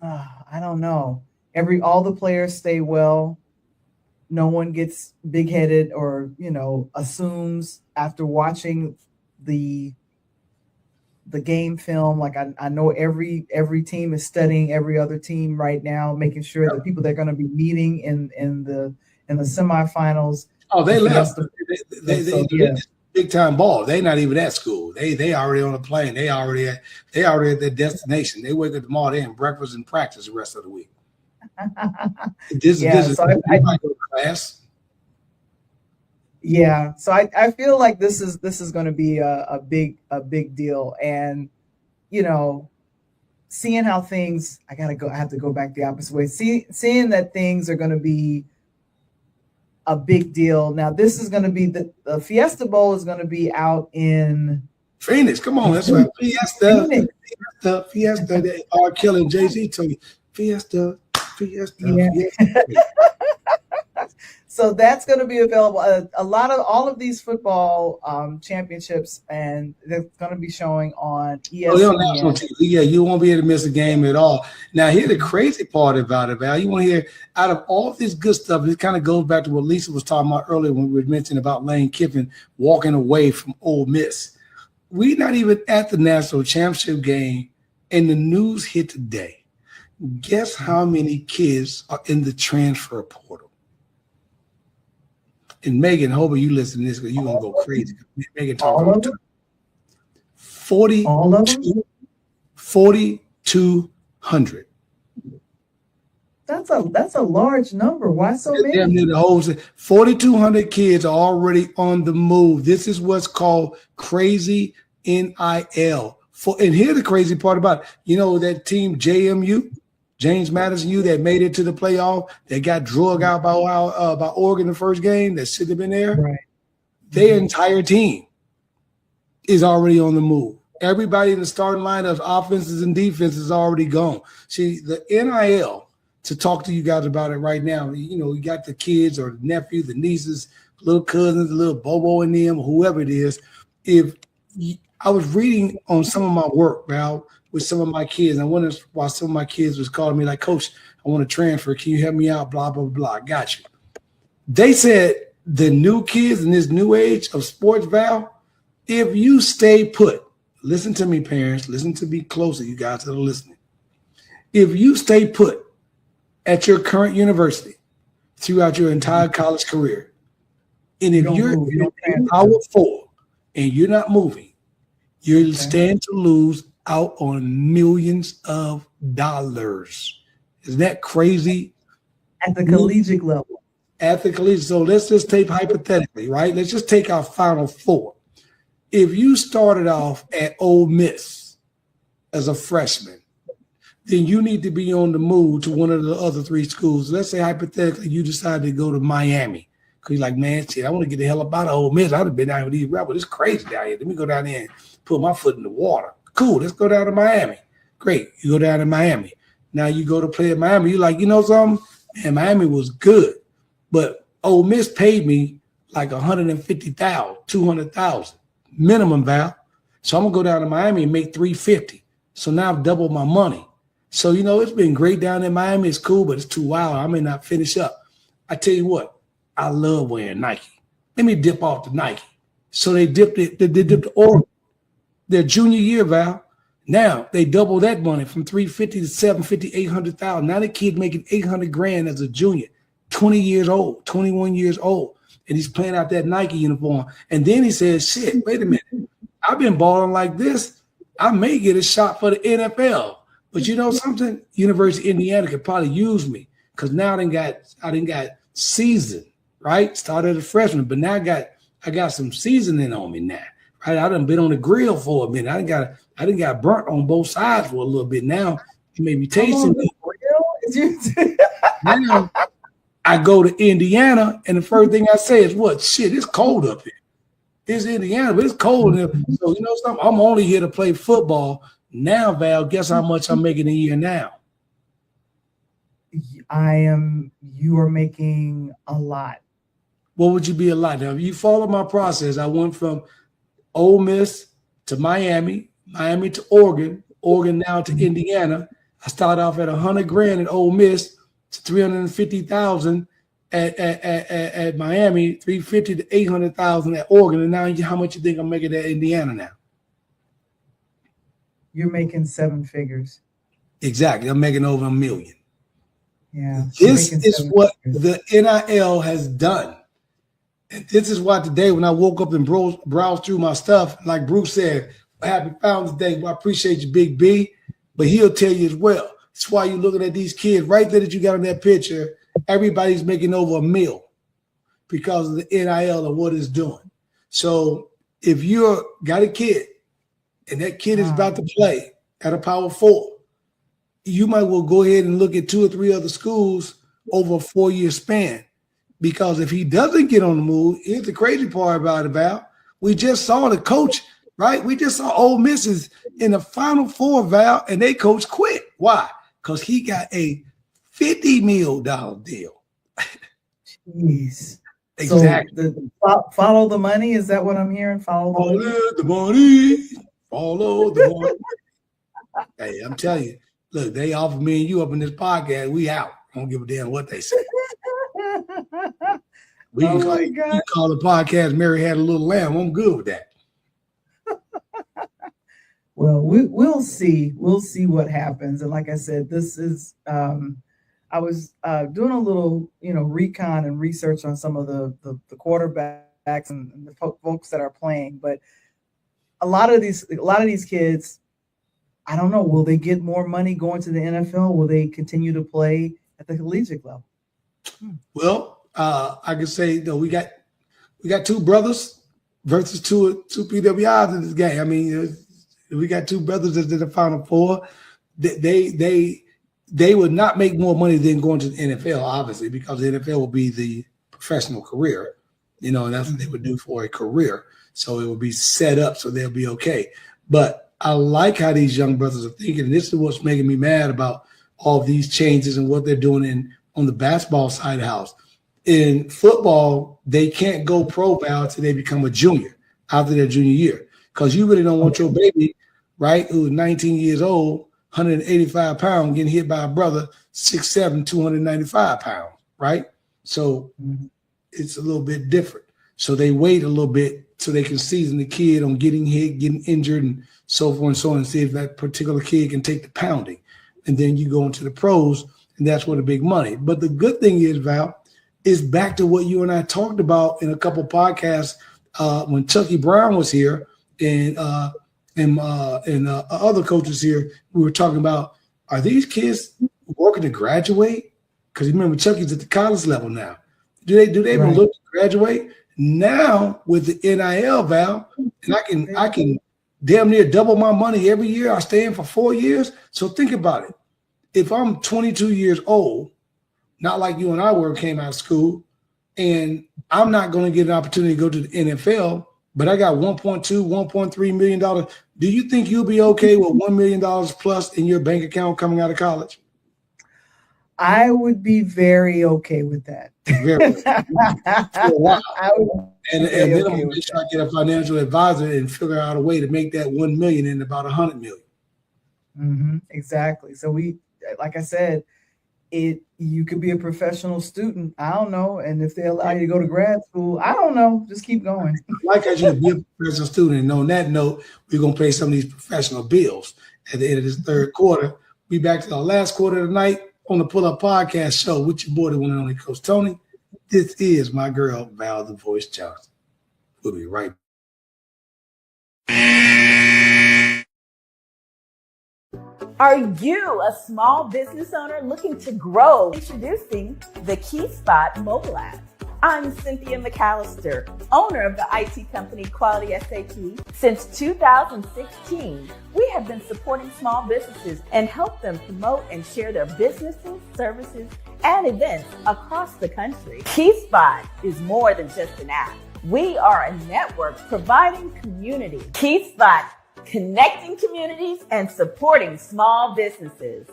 I don't know. All the players stay well. No one gets big-headed or assumes after watching the game film. Like I know every team is studying every other team right now, making sure the people they're going to be meeting in the semifinals. Oh, they left. Yeah. Big time ball. They not even at school. They already on a plane. They already at their destination. They wake up tomorrow. They in breakfast and practice the rest of the week. This is class. Yeah, so I feel like this is going to be a big deal, and seeing how things I have to go back the opposite way. Seeing that things are going to be a big deal. Now this is going to be the Fiesta Bowl is going to be out in Phoenix. Come on, that's right. Fiesta. They are killing Jay-Z told you. Fiesta. Yeah. So that's going to be available. All of these football championships, and they're going to be showing on ESPN. Oh, on national TV. Yeah, you won't be able to miss a game at all. Now, here's the crazy part about it, Val. You want to hear out of all of this good stuff, it kind of goes back to what Lisa was talking about earlier when we were mentioning about Lane Kiffin walking away from Ole Miss. We're not even at the national championship game, and the news hit today. Guess how many kids are in the transfer portal? And Megan, hope you listen to this because you're going to go crazy. Megan talking about 4,200. That's a large number. Why so many? 4,200 kids are already on the move. This is what's called crazy NIL. And here's the crazy part about it. You know that team JMU, James Madison U, that made it to the playoff, that got drug out by Oregon the first game, that should have been there. Right. Their entire team is already on the move. Everybody in the starting lineup, offenses and defenses, is already gone. See, the NIL, to talk to you guys about it right now, you got the kids or the nephew, the nieces, little cousins, the little Bobo and them, whoever it is. I was reading on some of my work, Val, with some of my kids. I wondered why some of my kids was calling me like, Coach, I want to transfer. Can you help me out? Blah, blah, blah. Got you. They said the new kids in this new age of sports, Val, if you stay put, listen to me, parents, listen to me closely, you guys that are listening. If you stay put at your current university throughout your entire college career, and if you're in Power 4 and you're not moving, you stand to lose out on millions of dollars. Isn't that crazy? At the collegiate level. At the collegiate. So let's just take hypothetically, right? Let's just take our Final Four. If you started off at Ole Miss as a freshman, then you need to be on the move to one of the other 3 schools. Let's say hypothetically you decide to go to Miami. Because you're like, man, shit, I want to get the hell up out of Ole Miss. I'd have been down with these rappers. It's crazy down here. Let me go down there and put my foot in the water. Cool, let's go down to Miami. Great, you go down to Miami. Now you go to play at Miami. You're like, you know something? Man, Miami was good. But Ole Miss paid me like $150,000, $200,000 minimum, Val. So I'm going to go down to Miami and make $350. So now I've doubled my money. So, you know, it's been great down in Miami. It's cool, but it's too wild. I may not finish up. I tell you what, I love wearing Nike. Let me dip off the Nike. So they dipped the Oregon their junior year, Val. Now they double that money from $350 to $750, $800,000. Now the kid making $800,000 as a junior, 20 years old, 21 years old, and he's playing out that Nike uniform. And then he says, "Shit, wait a minute, I've been balling like this. I may get a shot for the NFL." But you know something? University of Indiana could probably use me because now I done got seasoned, right? Started as a freshman, but now I got some seasoning on me now. Right? I done been on the grill for a minute. I done got burnt on both sides for a little bit. Now you may be tasting it. Now I go to Indiana, and the first thing I say is, "What? Shit, it's cold up here. It's Indiana, but it's cold here." So you know something? I'm only here to play football. Now, Val, guess how much I'm making a year now? You are making a lot. What would you be a lot? Now, if you follow my process, I went from Ole Miss to Miami, Miami to Oregon, Oregon now to Indiana. I started off at $100,000 at Ole Miss to $350,000 at Miami, $350,000 to $800,000 at Oregon, and now how much you think I'm making at Indiana now? You're making 7 figures. Exactly, I'm making over $1 million. Yeah. This is what the NIL has done. And this is why today when I woke up and browsed through my stuff, like Bruce said, happy Founders Day. Well, I appreciate you, Big B, but he'll tell you as well. That's why you're looking at these kids right there that you got in that picture. Everybody's making over $1 million because of the NIL and what it's doing. So if you're got a kid and that kid is about to play at a Power 4, you might well go ahead and look at 2 or 3 other schools over a 4-year span. Because if he doesn't get on the move, here's the crazy part about it, Val. We just saw the coach, right? We just saw Ole Miss is in the Final Four, Val, and they coach quit. Why? Because he got a $50 million deal. Jeez. Exactly. So follow the money. Is that what I'm hearing? Follow the money. Follow the money. Hey, I'm telling you, look, they offered me and you up in this podcast. We out. I don't give a damn what they say. We can call the podcast Mary Had a Little Lamb. I'm good with that. Well, we'll see. We'll see what happens. And like I said, this is I was doing a little, recon and research on some of the quarterbacks and the folks that are playing. But a lot of these kids, I don't know, will they get more money going to the NFL? Will they continue to play at the collegiate level? Well, I can say we got 2 brothers versus two PWIs in this game. I mean, we got 2 brothers that's in the Final Four. They would not make more money than going to the NFL, obviously, because the NFL will be the professional career, and that's what they would do for a career. So it will be set up so they'll be okay. But I like how these young brothers are thinking. And this is what's making me mad about all of these changes and what they're doing on the basketball side of the house. In football, they can't go pro, Val, until they become a junior after their junior year. Because you really don't want your baby, right, who's 19 years old, 185 pounds, getting hit by a brother, 6'7", 295 pounds, right? So it's a little bit different. So they wait a little bit so they can season the kid on getting hit, getting injured, and so forth and so on, and see if that particular kid can take the pounding. And then you go into the pros, and that's where the big money. But the good thing is, Val, is back to what you and I talked about in a couple podcasts when Chucky Brown was here and other coaches here. We were talking about, are these kids working to graduate? Because remember, Chucky's at the college level now. Do they even look to graduate? Now with the NIL, Val, and I can damn near double my money every year. I stay in for 4 years. So think about it. if I'm 22 years old, not like you and I came out of school, and I'm not going to get an opportunity to go to the NFL, but I got $1.3 million. Do you think you'll be okay with $1 million plus in your bank account coming out of college? I would be very okay with that. Very. Wow. I would And be then I'm okay going with to try to get a financial advisor and figure out a way to make that 1 million into about 100 million. Exactly. So like I said, you could be a professional student. I don't know. And if they allow you to go to grad school, I don't know. Just keep going. Like I should be a professional student. And on that note, we're going to pay some of these professional bills at the end of this third quarter. We back to our last quarter of the night on the Pull Up Podcast show with your boy, the one and only Coach Tony. This is my girl, Val the Voice Johnson. We'll be right back. Are you a small business owner looking to grow? Introducing the KeySpot mobile app. I'm Cynthia McAllister, owner of the IT company Quality SAP. Since 2016, we have been supporting small businesses and help them promote and share their businesses, services, and events across the country. KeySpot is more than just an app. We are a network providing community. KeySpot, connecting communities and supporting small businesses.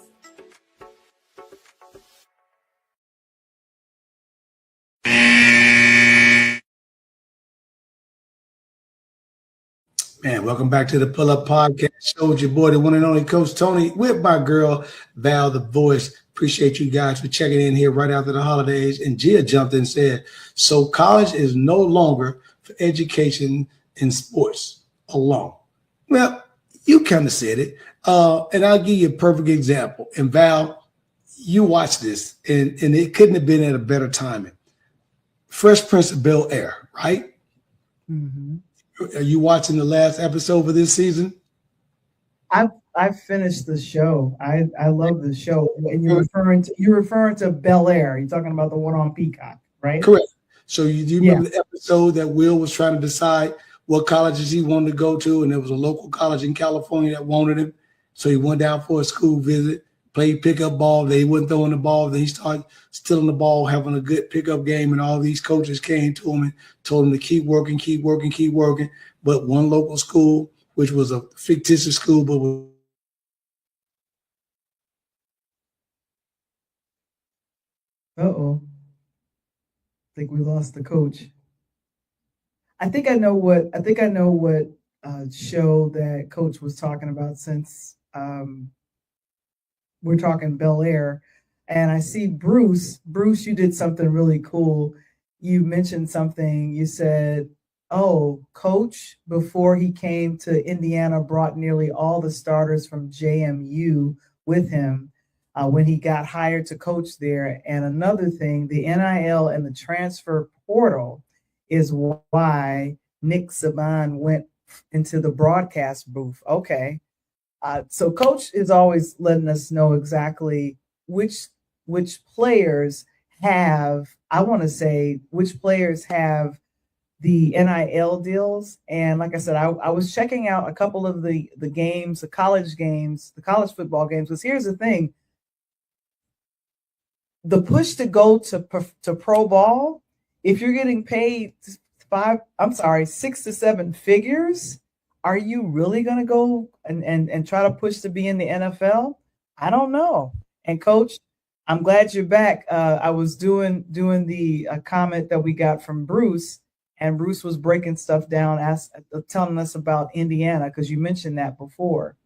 Man, welcome back to the Pull Up Podcast show with your boy, the one and only Coach Tony, with my girl, Val the Voice. Appreciate you guys for checking in here right after the holidays. And Gia jumped in and said, so college is no longer for education in sports alone. Well, you kind of said it. And I'll give you a perfect example. And Val, you watched this, and it couldn't have been at a better timing. Fresh Prince of Bel-Air, right? Mm-hmm. Are you watching the last episode for this season? I've finished the show. I love the show. And you're referring to Bel-Air. You're talking about the one on Peacock, right? Correct. So do you remember the episode that Will was trying to decide what colleges he wanted to go to, and there was a local college in California that wanted him. So he went down for a school visit, played pickup ball. They wouldn't throw in the ball. Then he started stealing the ball, having a good pickup game, and all these coaches came to him and told him to keep working. But one local school, which was a fictitious school, but was I think we lost the coach. I think I know what show that coach was talking about, since we're talking Bel-Air. And I see Bruce, you did something really cool. You mentioned something. You said, oh, coach, before he came to Indiana, brought nearly all the starters from JMU with him when he got hired to coach there. And another thing, the NIL and the transfer portal is why Nick Saban went into the broadcast booth. Okay. So coach is always letting us know exactly which players have, which players have the NIL deals. And like I said, I was checking out a couple of the games, the college football games, because here's the thing. The push to go to pro ball, if you're getting paid 6 to 7 figures, are you really going to go and try to push to be in the NFL? I don't know. And coach, I'm glad you're back. I was doing the comment that we got from Bruce, and Bruce was breaking stuff down, telling us about Indiana, because you mentioned that before.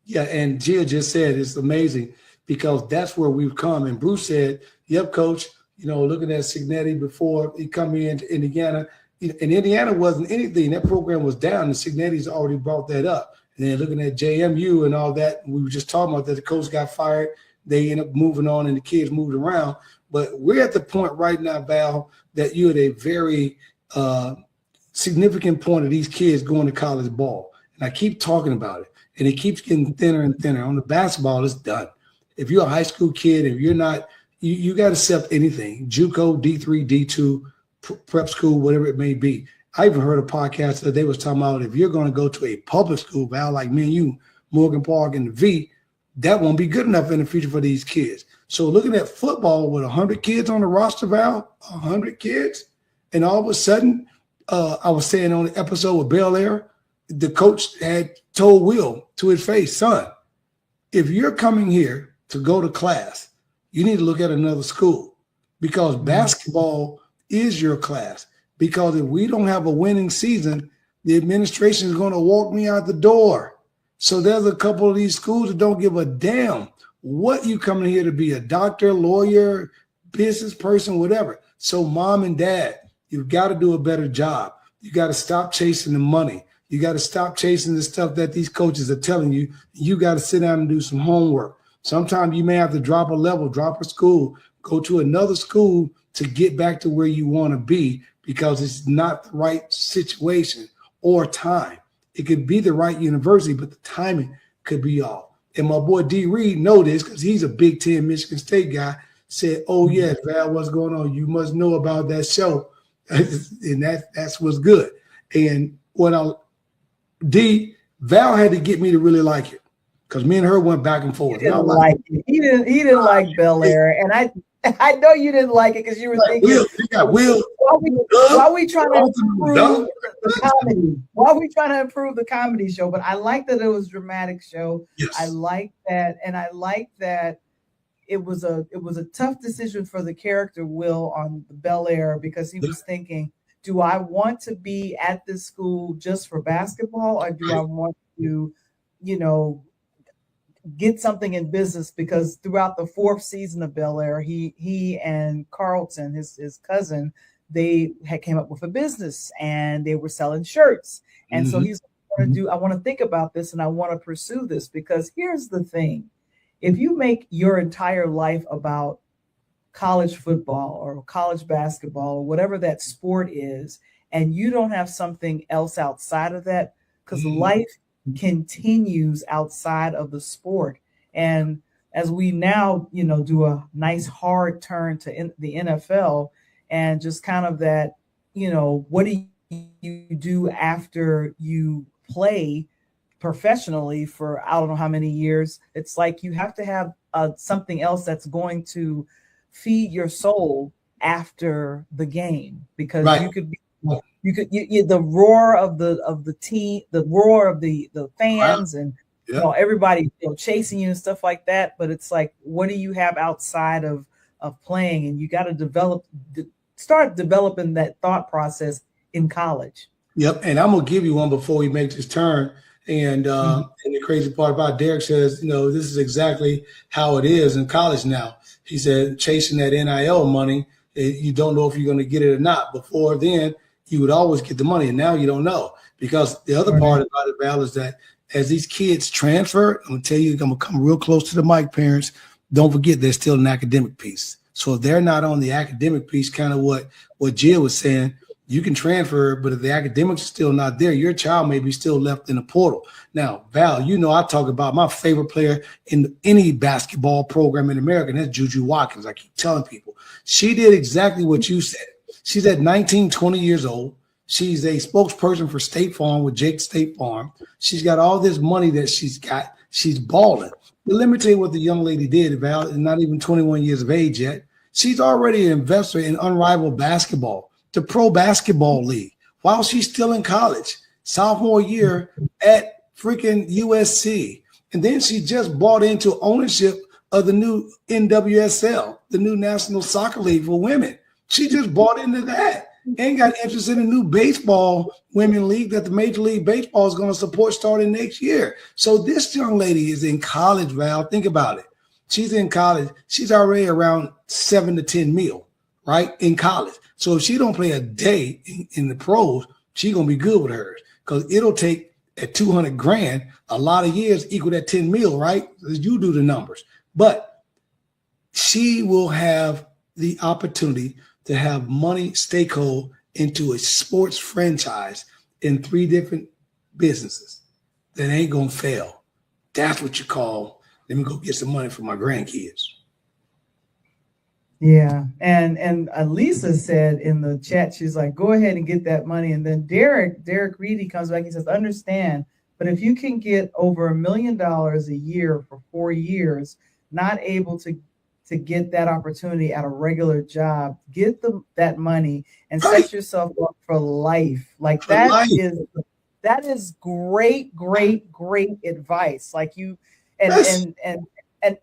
Yeah, and Gia just said it's amazing because that's where we've come. And Bruce said, yep, coach, looking at Cignetti before he come into Indiana, and Indiana wasn't anything. That program was down, and Cignetti's already brought that up. And then looking at JMU and all that, we were just talking about that. The coach got fired. They ended up moving on, and the kids moved around. But we're at the point right now, Val, that you're at a very significant point of these kids going to college ball. And I keep talking about it, and it keeps getting thinner and thinner. On the basketball, it's done. If you're a high school kid, if you're not, you got to accept anything, JUCO, D3, D2, prep school, whatever it may be. I even heard a podcast that they was talking about if you're going to go to a public school, Val, like me and you, Morgan Park and the V, that won't be good enough in the future for these kids. So looking at football with 100 kids on the roster, Val, 100 kids, and all of a sudden, I was saying on the episode with Bel Air, the coach had told Will to his face, son, if you're coming here to go to class, you need to look at another school because basketball is your class. Because if we don't have a winning season, the administration is going to walk me out the door. So there's a couple of these schools that don't give a damn what you coming here to be, a doctor, lawyer, business person, whatever. So mom and dad, you've got to do a better job. You got to stop chasing the money. You got to stop chasing the stuff that these coaches are telling you. You got to sit down and do some homework. Sometimes you may have to drop a level, drop a school, go to another school to get back to where you want to be because it's not the right situation or time. It could be the right university, but the timing could be off. And my boy D. Reed know this because he's a Big Ten Michigan State guy, said, oh, yes, Val, what's going on? You must know about that show. And that's what's good. And Val had to get me to really like it because me and her went back and forth. He didn't like it. He didn't like Bel Air. And I know you didn't like it because you were thinking, why are we trying to improve the comedy? Why are we trying to improve the comedy show? But I like that it was a dramatic show. Yes. I like that. And I like that it was a tough decision for the character Will on Bel Air because he was thinking, do I want to be at this school just for basketball or do I want to, get something in business? Because throughout the 4th season of Bel Air, he and Carlton, his cousin, they had came up with a business and they were selling shirts. And so he's I want to think about this and I want to pursue this because here's the thing. If you make your entire life about college football or college basketball or whatever that sport is, and you don't have something else outside of that, because life continues outside of the sport. And as we now, do a nice hard turn to the NFL and just kind of that, what do you do after you play professionally for I don't know how many years? It's like you have to have something else that's going to feed your soul after the game because you could be the roar of the team, the roar of the fans, and everybody chasing you and stuff like that. But it's like, what do you have outside of playing? And you got to start developing that thought process in college. Yep, and I'm gonna give you one before we make this turn. And the crazy part about Derek says, this is exactly how it is in college now. He said, chasing that NIL money, you don't know if you're going to get it or not. Before then, you would always get the money, and now you don't know. Because the other part about it, Val, is that as these kids transfer, I'm going to tell you, I'm going to come real close to the mic, parents. Don't forget, there's still an academic piece. So if they're not on the academic piece, kind of what Jill was saying, you can transfer, but if the academics are still not there, your child may be still left in the portal. Now, Val, I talk about my favorite player in any basketball program in America, and that's Juju Watkins. I keep telling people. She did exactly what you said. She's at 19, 20 years old. She's a spokesperson for State Farm with Jake State Farm. She's got all this money that she's got. She's balling. But let me tell you what the young lady did, Val, is not even 21 years of age yet. She's already an investor in Unrivaled Basketball, the Pro Basketball League, while she's still in college, sophomore year at freaking USC. And then she just bought into ownership of the new NWSL, the new National Soccer League for women. She just bought into that and got interested in a new baseball women league that the Major League Baseball is going to support starting next year. So this young lady is in college, Val. Think about it. She's in college. She's already around 7 to 10 mil, right, in college. So if she don't play a day in the pros, she's going to be good with hers because it'll take at $200,000 a lot of years equal that 10 mil, right? You do the numbers. But she will have the opportunity to have money stakehold into a sports franchise in 3 different businesses that ain't going to fail. That's what you call, let me go get some money for my grandkids. Yeah. And Lisa said in the chat, she's like, go ahead and get that money. And then Derek Reedy comes back. He says, understand, But if you can get over $1 million a year for 4 years, not able to get that opportunity at a regular job, get that money and Right. set yourself up for life. Like For life. that is great advice. Like you Yes. and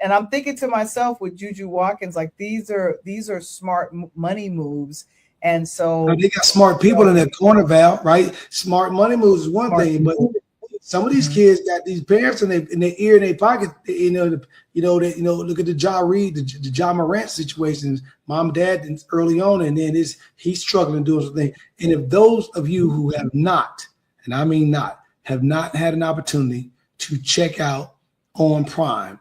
I'm thinking to myself with Juju Watkins, like these are smart money moves. And so Now, they got smart people in that corner, Val, right? Smart money moves is one Smart thing, but people. some of these kids got these parents in their ear, in their pocket. Look at the Ja Reed, the Ja Morant situations. Mom and dad early on, and then he's struggling doing something. And if those of you who have not, and I mean have not had an opportunity to check out on Prime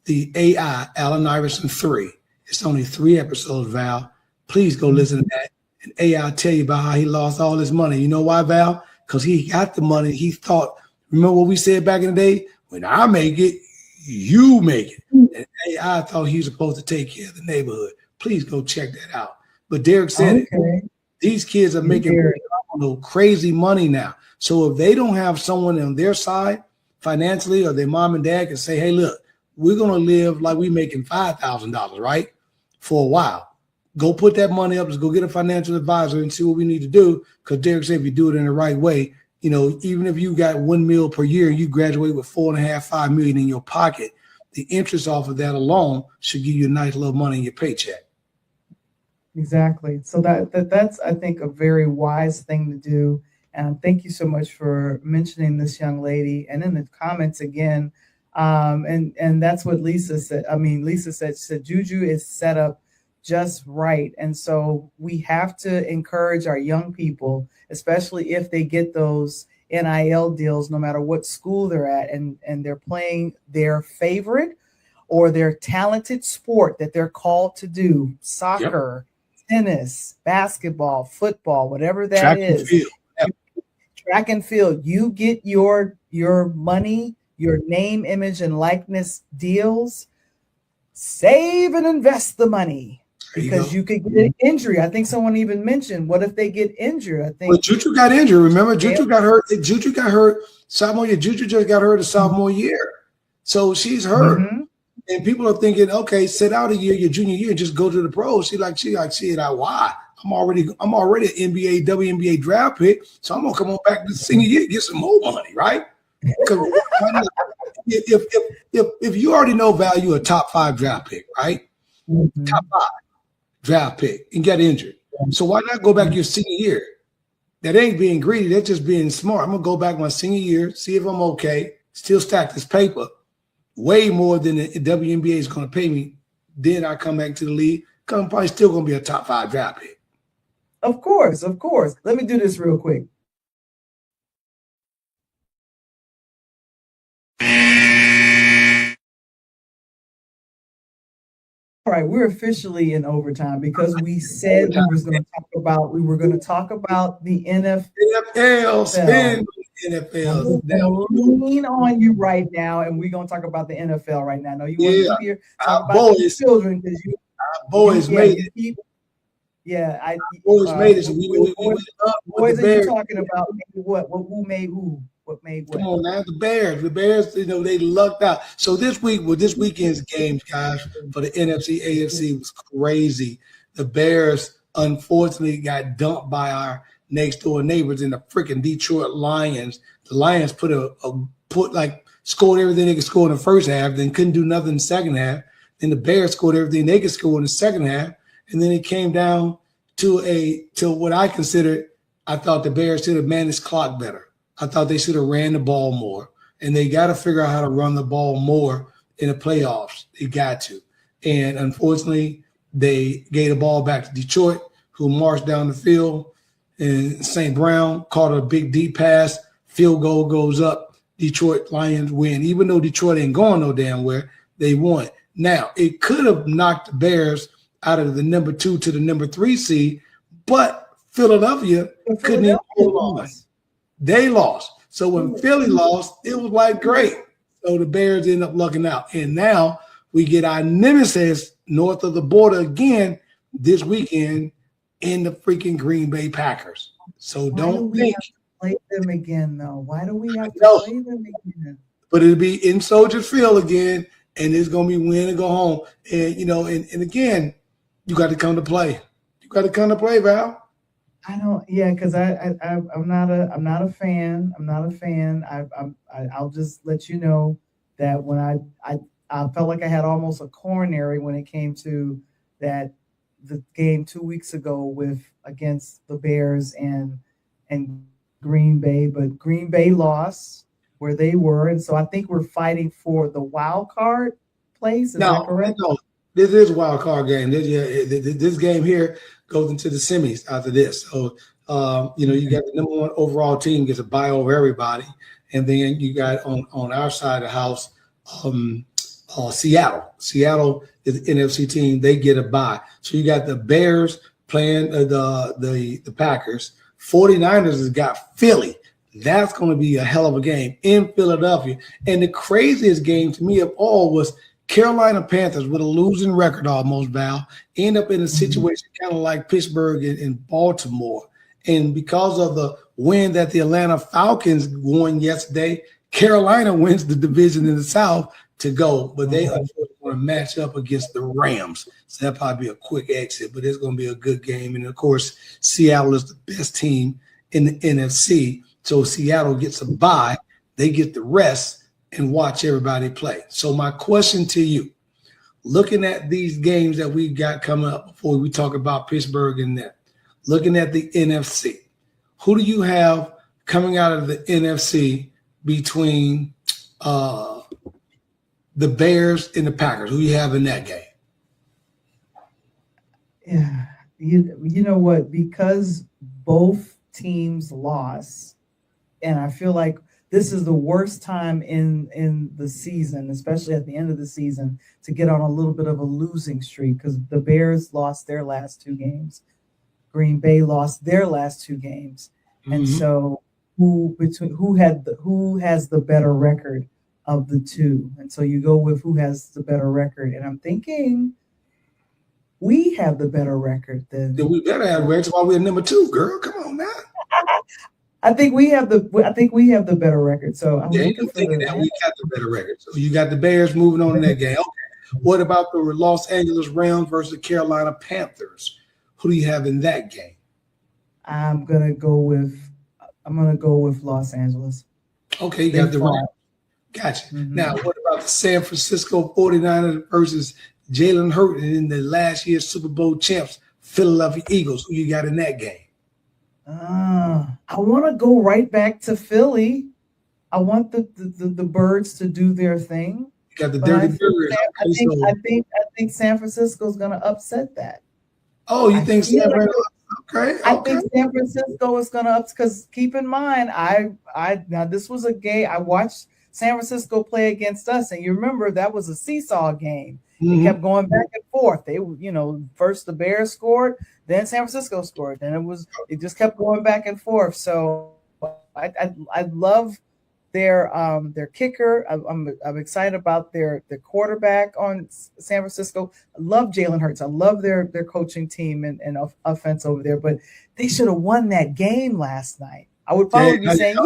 the AI Allen Iverson 3, it's only 3 episodes, Val. Please go listen to that. And AI tell you about how he lost all his money. You know why, Val? Because he got the money. He thought, remember what we said back in the day? When I make it, you make it. And AI thought he was supposed to take care of the neighborhood. Please go check that out. But Derek said it. These kids are making crazy money now. So if they don't have someone on their side financially, or their mom and dad can say, hey, look, we're going to live like we making $5,000, right? For a while. Go put that money up. Let's go get a financial advisor and see what we need to do. Because Derek said if you do it in the right way, even if you got $1 million per year, you graduate with $4.5, $5 million in your pocket, the interest off of that alone should give you a nice little money in your paycheck. Exactly. So that's, I think, a very wise thing to do. And thank you so much for mentioning this young lady. And in the comments again, and that's what Lisa said. I mean, Lisa said Juju is set up just right. And so we have to encourage our young people, especially if they get those NIL deals, no matter what school they're at, and they're playing their favorite or their talented sport that they're called to do, soccer, tennis, basketball, football, whatever that Track is. and field. Yep. Track and field. You get your money, your name, image, and likeness deals. Save and invest the money. Because you could get an injury. I think someone even mentioned, what if they get injured? I think. Well, Juju got injured. Remember, Juju got hurt. Juju got hurt sophomore year. Juju just got hurt a sophomore year. So she's hurt. Mm-hmm. And people are thinking, okay, sit out a year, your junior year, just go to the pros. She like, why? I'm already an NBA, WNBA draft pick. So I'm gonna come on back to the senior year, get some more money, right? Because if you already know value a top 5 draft pick, right? Mm-hmm. Top 5. Draft pick and get injured. So why not go back your senior year? That ain't being greedy. That's just being smart. I'm going to go back my senior year, see if I'm okay, still stack this paper way more than the WNBA is going to pay me. Then I come back to the league. I'm probably still going to be a top 5 draft pick. Of course. Let me do this real quick. All right, we're officially in overtime because we said we were going to talk about the NFL. Spin NFL. Lean on you right now, and we're going to talk about the NFL right now. No, you want to hear talk about the children because you boys made it. Boys made it. Boys, are you talking about what? Who made who? What made what? Come on now, the Bears. The Bears, they lucked out. So this weekend's games, guys, for the NFC, AFC was crazy. The Bears, unfortunately, got dumped by our next door neighbors in the freaking Detroit Lions. The Lions scored everything they could score in the first half, then couldn't do nothing in the second half. Then the Bears scored everything they could score in the second half, and then it came down to what I considered. I thought the Bears should have managed clock better. I thought they should have ran the ball more, and they got to figure out how to run the ball more in the playoffs. They got to. And unfortunately, they gave the ball back to Detroit, who marched down the field, and St. Brown caught a big deep pass. Field goal goes up. Detroit Lions win. Even though Detroit ain't going no damn where, they won. Now, it could have knocked the Bears out of the number 2 to the number 3 seed, but Philadelphia couldn't even hold on. They lost. So when Philly lost, it was like great. So the Bears end up lucking out. And now we get our nemesis north of the border again this weekend in the freaking Green Bay Packers. So don't think play them again, though? Why do we have to No. play them again? But it'll be in Soldier Field again, and it's gonna be win and go home. And and again, you got to come to play. You got to come to play, Val. I don't. Yeah, because I'm not a fan. I'm not a fan. I'll just let you know that when I felt like I had almost a coronary when it came to the game 2 weeks ago against the Bears and Green Bay, but Green Bay lost where they were, and so I think we're fighting for the wild card place. Is that correct? No, this is a wild card game. This game here goes into the semis after this. So you got the number one overall team gets a bye over everybody, and then you got on our side of the house. Seattle. Seattle is the NFC team. They get a bye. So you got the Bears playing the Packers. 49ers has got Philly. That's going to be a hell of a game in Philadelphia. And the craziest game to me of all was Carolina Panthers with a losing record almost, Val, end up in a situation kind of like Pittsburgh and Baltimore. And because of the win that the Atlanta Falcons won yesterday, Carolina wins the division in the South to go, but they unfortunately want to match up against the Rams. So that'll probably be a quick exit, but it's going to be a good game. And, of course, Seattle is the best team in the NFC. So Seattle gets a bye. They get the rest and watch everybody play. So my question to you, looking at these games that we got coming up before we talk about Pittsburgh and that, looking at the NFC, who do you have coming out of the NFC between the Bears and the Packers? Who you have in that game? Yeah, you know what? Because both teams lost, and I feel like this is the worst time in the season, especially at the end of the season, to get on a little bit of a losing streak because the Bears lost their last 2 games. Green Bay lost their last 2 games. And so who has the better record of the 2? And so you go with who has the better record. And I'm thinking we have the better record than we better have records while we're number 2, girl. Come on now. I think we have the better record. So I'm looking for that. We got the better record. So you got the Bears moving on in that game. Okay. What about the Los Angeles Rams versus the Carolina Panthers? Who do you have in that game? I'm gonna go with Los Angeles. Okay, you got the Rams. Gotcha. Now, what about the San Francisco 49ers versus Jalen Hurts in the last year's Super Bowl champs, Philadelphia Eagles? Who you got in that game? I want to go right back to Philly. I want the Birds to do their thing. You got the Dirty Birds. I think San Francisco's going to upset that. Oh, you think San Francisco? Okay. I think San Francisco is going to because keep in mind, now this was a game I watched San Francisco play against us, and you remember that was a seesaw game. It kept going back and forth. They, first the Bears scored, then San Francisco scored. Then it just kept going back and forth. So I love their kicker. I'm excited about their quarterback on San Francisco. I love Jalen Hurts. I love their coaching team and offense over there. But they should have won that game last night. I would probably be saying,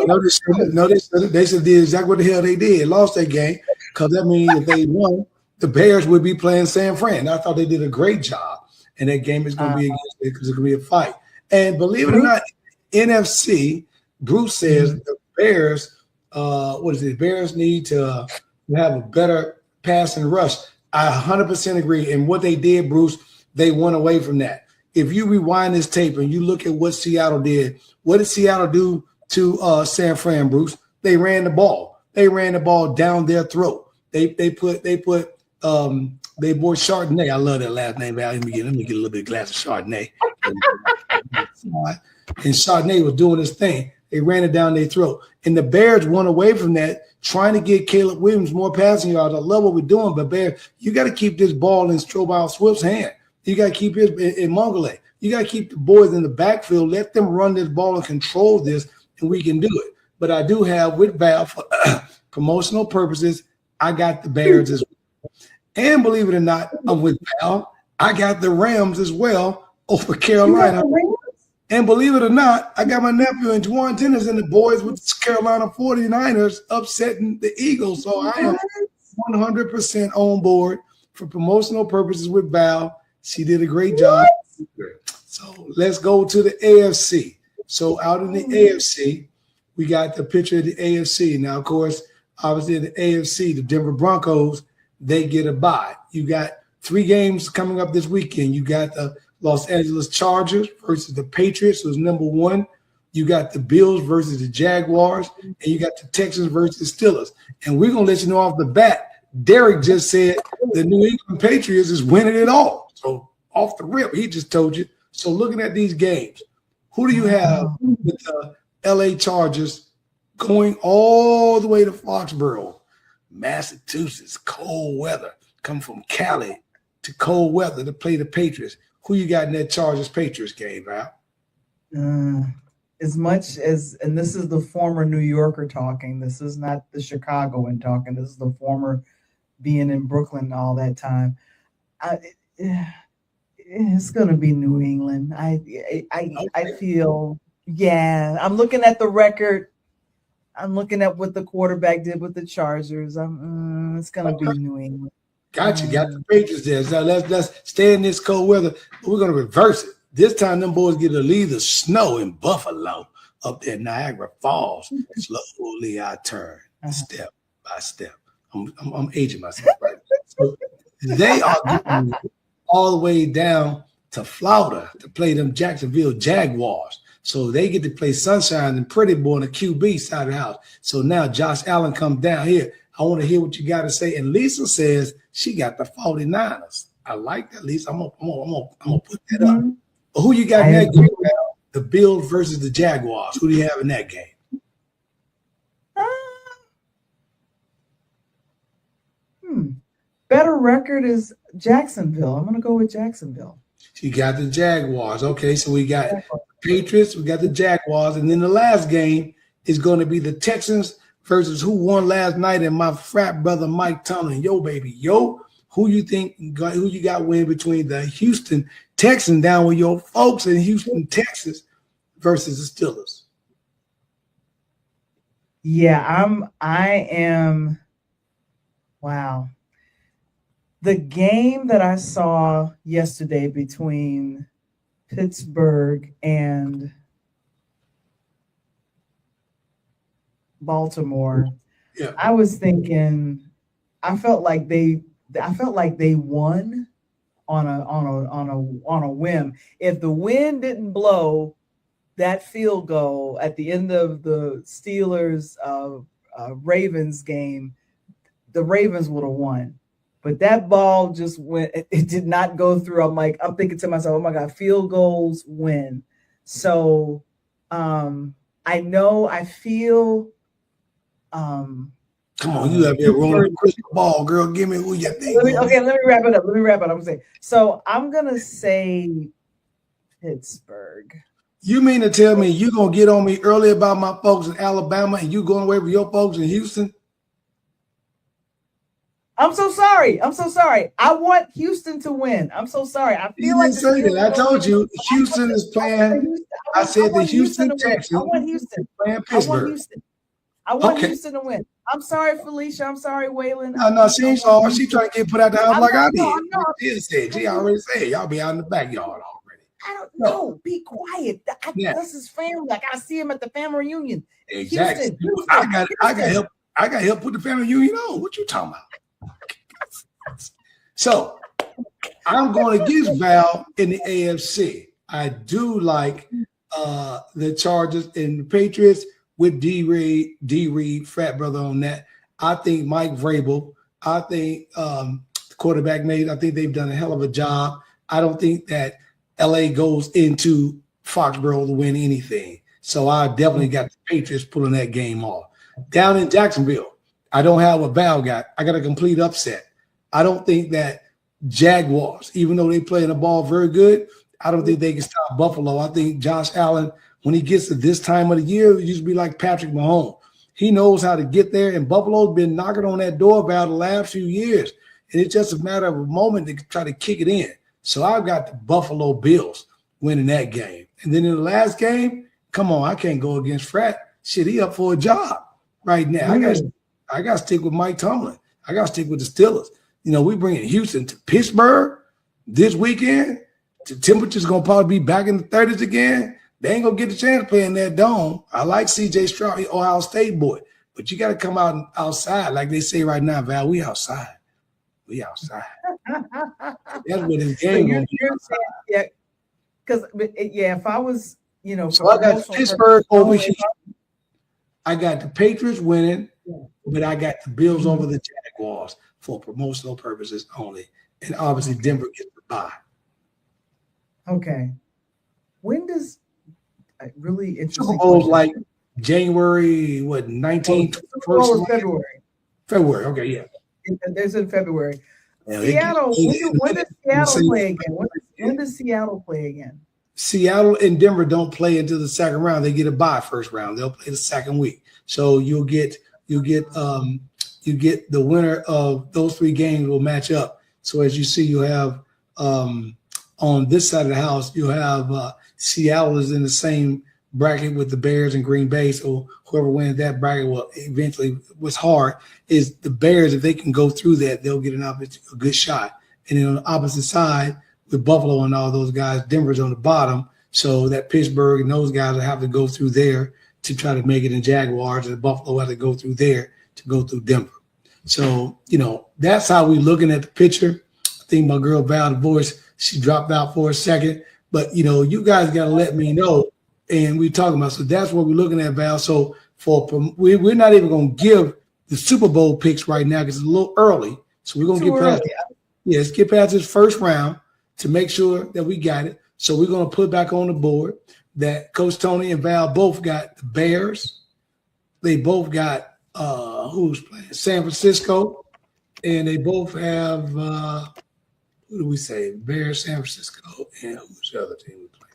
they should did exactly what the hell they did. Lost that game because that means if they won, the Bears would be playing San Fran. I thought they did a great job, and that game is going to be against it because it's going to be a fight. And believe it or not, NFC, Bruce says the Bears. Bears need to have a better pass and rush. I 100% agree. And what they did, Bruce, they went away from that. If you rewind this tape and you look at what Seattle did, what did Seattle do to San Fran, Bruce? They ran the ball. They ran the ball down their throat. They put they boy Chardonnay. I love that last name. Let me get a little bit of glass of Chardonnay. And Chardonnay was doing his thing. They ran it down their throat. And the Bears went away from that, trying to get Caleb Williams more passing yards. I love what we're doing, but Bears, you got to keep this ball in Strobel Swift's hand. You got to keep it in Mongole. You got to keep the boys in the backfield. Let them run this ball and control this, and we can do it. But I do have with Val for promotional purposes, I got the Bears as well. And believe it or not, I'm with Val. I got the Rams as well over Carolina. And believe it or not, I got my nephew and Juwan Tennis and the boys with the Carolina 49ers upsetting the Eagles. So I am 100% on board for promotional purposes with Val. She did a great job. So let's go to the AFC. So out in the AFC, we got the picture of the AFC. Now, of course, obviously the AFC, the Denver Broncos, they get a bye. You got 3 games coming up this weekend. You got the Los Angeles Chargers versus the Patriots, who's number 1. You got the Bills versus the Jaguars, and you got the Texans versus the Steelers. And we're going to let you know off the bat, Derek just said the New England Patriots is winning it all. So off the rip, he just told you. So looking at these games, who do you have with the LA Chargers going all the way to Foxborough, Massachusetts, cold weather, come from Cali to cold weather to play the Patriots? Who you got in that Chargers-Patriots game, Val? As much as, and this is the former New Yorker talking, this is not the Chicagoan talking, this is the former being in Brooklyn all that time. It's going to be New England. I feel, yeah, I'm looking at the record. I'm looking at what the quarterback did with the Chargers. It's going to be New England. Got you. Got the Patriots there. So let's stay in this cold weather. We're going to reverse it. This time, them boys get to leave the snow in Buffalo up there, Niagara Falls. Slowly I turn, step by step. I'm aging myself right now. So they are going all the way down to Florida to play them Jacksonville Jaguars. So they get to play Sunshine and Pretty Boy on the QB side of the house. So now Josh Allen comes down here. I want to hear what you got to say. And Lisa says she got the 49ers. I like that, Lisa. I'm gonna put that up. But who you got in that game now? The Bills versus the Jaguars. Who do you have in that game? Better record is Jacksonville. I'm going to go with Jacksonville. You got the Jaguars. Okay, so we got Patriots, we got the Jaguars, and then the last game is going to be the Texans versus who won last night, and my frat brother Mike Tomlin. Yo, baby, yo. Who you got win between the Houston Texans down with your folks in Houston, Texas versus the Steelers? Yeah, I am. Wow. The game that I saw yesterday between Pittsburgh and Baltimore, yeah. I was thinking, I felt like they won on a whim. If the wind didn't blow that field goal at the end of the Steelers Ravens game, the Ravens would have won. But that ball just went, it did not go through. I'm thinking to myself, oh my God, field goals win. So I feel come on, you have your rolling crystal ball, girl. Give me who you think. Let me wrap it up. I'm saying, so I'm gonna say Pittsburgh. You mean to tell me you gonna get on me early about my folks in Alabama and you going away with your folks in Houston? I'm so sorry. I want Houston to win. I'm so sorry. I feel like say that. I told you Houston is playing. I said the Houston Texans. I want Houston Playing Pittsburgh. I want Houston to win. I'm sorry, Felicia. I'm sorry, Waylon. No, she ain't sorry. She trying to get put out the house like I did. No. She already said y'all be out in the backyard already. I don't know. Be quiet. This is family. I gotta see him at the family reunion. Exactly. Houston. I got help put the family reunion on. What you talking about? So I'm going against Val in the AFC. I do like the Chargers and the Patriots with D. Reed, frat brother on that. I think Mike Vrabel, I think the quarterback I think they've done a hell of a job. I don't think that LA goes into Foxborough to win anything. So I definitely got the Patriots pulling that game off. Down in Jacksonville, I don't have what Val got. I got a complete upset. I don't think that Jaguars, even though they play the ball very good, I don't think they can stop Buffalo. I think Josh Allen, when he gets to this time of the year, he used to be like Patrick Mahomes. He knows how to get there, and Buffalo's been knocking on that door about the last few years. And it's just a matter of a moment to try to kick it in. So I've got the Buffalo Bills winning that game. And then in the last game, come on, I can't go against Frat. Shit, he up for a job right now. I got to stick with Mike Tomlin. I got to stick with the Steelers. You know, we bringing Houston to Pittsburgh this weekend. The temperature's going to probably be back in the 30s again. They ain't going to get the chance to play in that dome. I like C.J. Stroud, Ohio State boy. But you got to come outside, like they say right now, Val, we outside. We outside. That's what this game going to be outside. Yeah, because, if I was, So I got Pittsburgh over Houston. I got the Patriots winning, but I got the Bills over the Jaguars for promotional purposes only. And obviously Denver gets the bye. Okay. When does really interesting Super Bowl's like January, 19th? Super Bowl is February. February, okay, yeah. There's in February. Yeah, Seattle, when does Seattle play again? When does Seattle play again? Seattle and Denver don't play until the second round. They get a bye first round. They'll play the second week. So you'll get the winner of those three games will match up. So as you see, you have on this side of the house, you have Seattle is in the same bracket with the Bears and Green Bay. So whoever wins that bracket will eventually. What's hard is the Bears. If they can go through that, they'll get a good shot. And then on the opposite side, with Buffalo and all those guys, Denver's on the bottom. So that Pittsburgh and those guys will have to go through there to try to make it in Jaguars, and Buffalo have to go through there to go through Denver. So, that's how we're looking at the picture. I think my girl Val, the voice, she dropped out for a second. But, you guys got to let me know. And we're talking about, so that's what we're looking at, Val. So we're not even going to give the Super Bowl picks right now because it's a little early. So we're going to get past let's get past this first round to make sure that we got it. So we're going to put back on the board that Coach Tony and Val both got the Bears. They both got who's playing? San Francisco. And they both have who do we say? Bears, San Francisco, and who's the other team we play?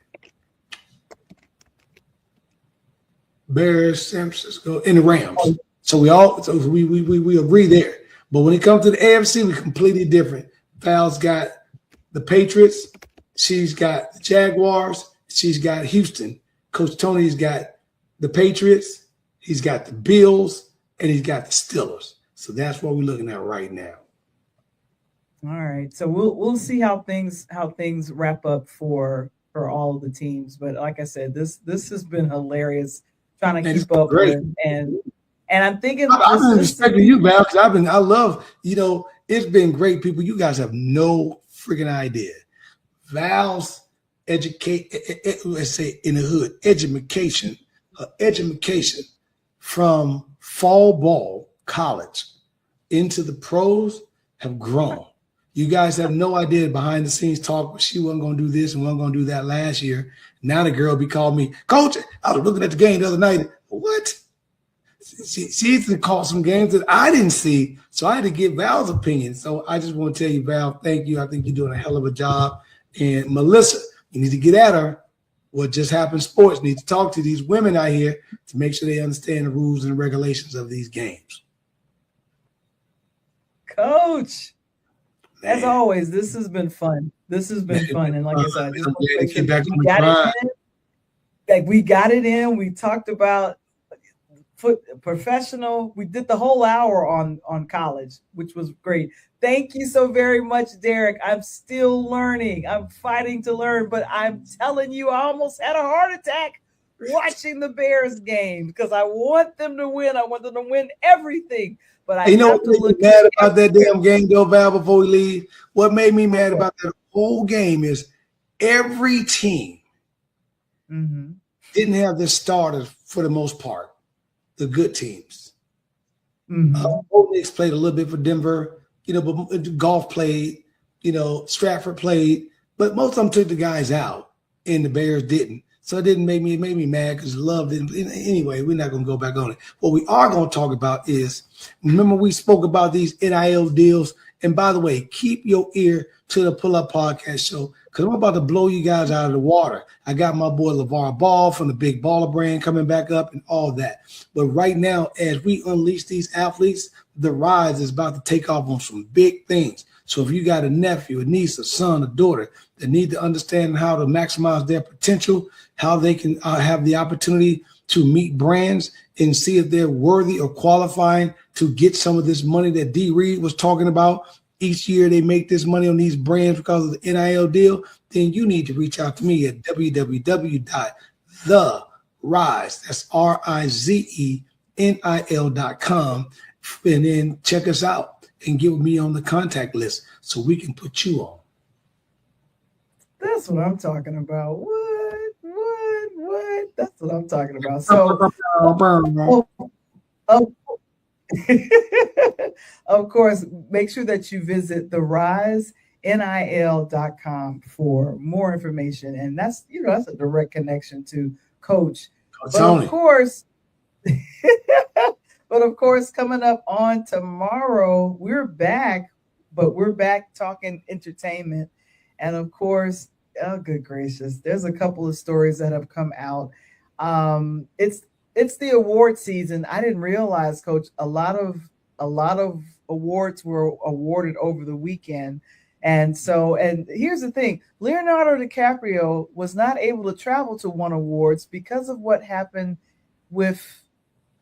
Bears, San Francisco, and the Rams. So we agree there. But when it comes to the AFC, we're completely different. Val's got the Patriots, she's got the Jaguars, she's got Houston. Coach Tony's got the Patriots, he's got the Bills, and he's got the Steelers. So that's what we're looking at right now. All right. So we'll see how things wrap up for all of the teams. But like I said, this has been hilarious trying to keep up with, and I'm thinking I've been respecting you, Val, because I love, it's been great, people. You guys have no freaking idea. Val's let's say in the hood, education from fall ball college into the pros have grown. You guys have no idea behind the scenes talk. She wasn't going to do this and wasn't going to do that last year. Now the girl be calling me, Coach, I was looking at the game the other night. What? She called some games that I didn't see, so I had to get Val's opinion. So I just want to tell you, Val, thank you. I think you're doing a hell of a job. And Melissa, you need to get at her. What just happened sports need to talk to these women out here to make sure they understand the rules and regulations of these games. Coach, Man. as always, this has been fun. And like I said, I just want to make sure back we got it in. Like we got it in. We talked about professional. We did the whole hour on college, which was great. Thank you so very much, Derek. I'm still learning. I'm fighting to learn, but I'm telling you, I almost had a heart attack watching the Bears game because I want them to win. I want them to win everything. But I what made me mad about that damn game, though, Val, before we leave? What made me mad about that whole game is every team didn't have their starters for the most part, the good teams. Bo Nix played a little bit for Denver, but Goff played, Stratford played, but most of them took the guys out, and the Bears didn't. So it made me mad because Love didn't. Anyway, we're not going to go back on it. What we are going to talk about is, remember we spoke about these NIL deals. And by the way, keep your ear to the Pull Up Podcast Show because I'm about to blow you guys out of the water. I got my boy LeVar Ball from the Big Baller brand coming back up and all that. But right now, as we unleash these athletes, the rise is about to take off on some big things. So if you got a nephew, a niece, a son, a daughter that need to understand how to maximize their potential, how they can have the opportunity to meet brands and see if they're worthy or qualifying to get some of this money that D. Reed was talking about. Each year they make this money on these brands because of the NIL deal. Then you need to reach out to me at www.therise, that's RIZENIL.com, and then check us out and get me on the contact list so we can put you on. That's what I'm talking about. What? That's what I'm talking about. So, of course, make sure that you visit therisenil.com for more information. And that's, that's a direct connection to Coach. But of course, coming up on tomorrow, we're back talking entertainment. And of course, oh, good gracious, there's a couple of stories that have come out. It's the award season. I didn't realize, Coach, a lot of awards were awarded over the weekend. And here's the thing, Leonardo DiCaprio was not able to travel to one awards because of what happened with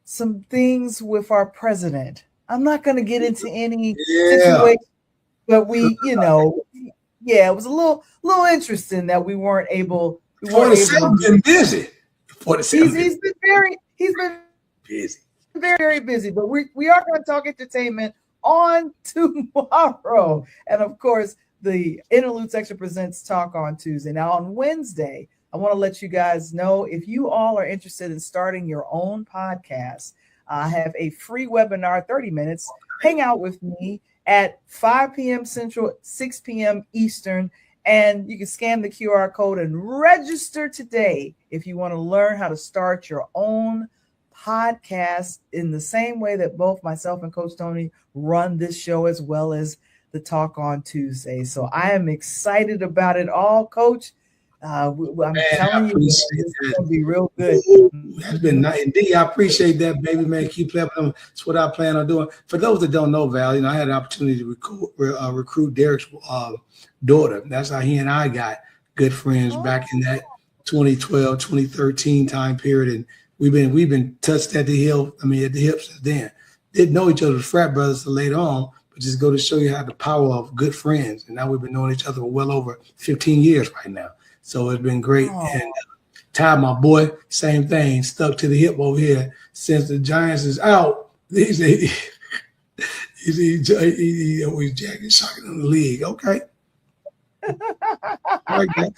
some things with our president. I'm not going to get into any situation, but it was a little interesting that we weren't able. He's been busy. He's been very busy, very, very busy. But we are going to talk entertainment on tomorrow, and of course, the Interlude section presents Talk on Tuesday. Now on Wednesday, I want to let you guys know if you all are interested in starting your own podcast. I have a free webinar, 30 minutes. Hang out with me at 5 p.m. Central, 6 p.m. Eastern, and you can scan the QR code and register today if you want to learn how to start your own podcast in the same way that both myself and Coach Tony run this show, as well as the Talk on Tuesday. So I am excited about it all, Coach. I'm telling you, it's going to be real good. That's been nice. Indeed, I appreciate that, baby, man. Keep playing. That's what I plan on doing. For those that don't know, Val, I had an opportunity to recruit Derek's daughter. That's how he and I got good friends back in that 2012, 2013 time period. And we've been touched at the hips since then. Didn't know each other as frat brothers till later on, but just go to show you how the power of good friends. And now we've been knowing each other for well over 15 years right now. So it's been great. And Ty, my boy, same thing, stuck to the hip over here. Since the Giants is out, he's always jacking, shocking in the league. Okay. Okay.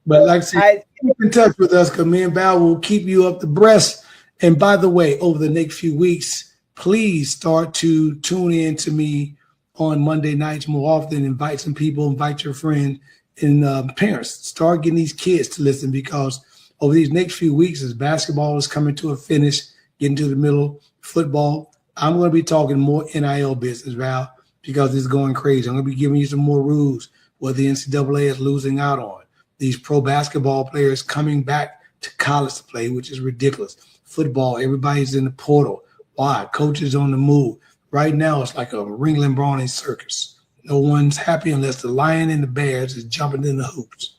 But like I said, keep in touch with us because me and Val will keep you up the breast. And by the way, over the next few weeks, please start to tune in to me on Monday nights more often. Invite some people, invite your friends. And parents, start getting these kids to listen, because over these next few weeks, as basketball is coming to a finish, getting to the middle, football, I'm going to be talking more NIL business, Val, because it's going crazy. I'm going to be giving you some more rules what the NCAA is losing out on. These pro basketball players coming back to college to play, which is ridiculous. Football, everybody's in the portal. Why? Coaches on the move. Right now, it's like a Ringling Brownie circus. No one's happy unless the lion and the bears is jumping in the hoops.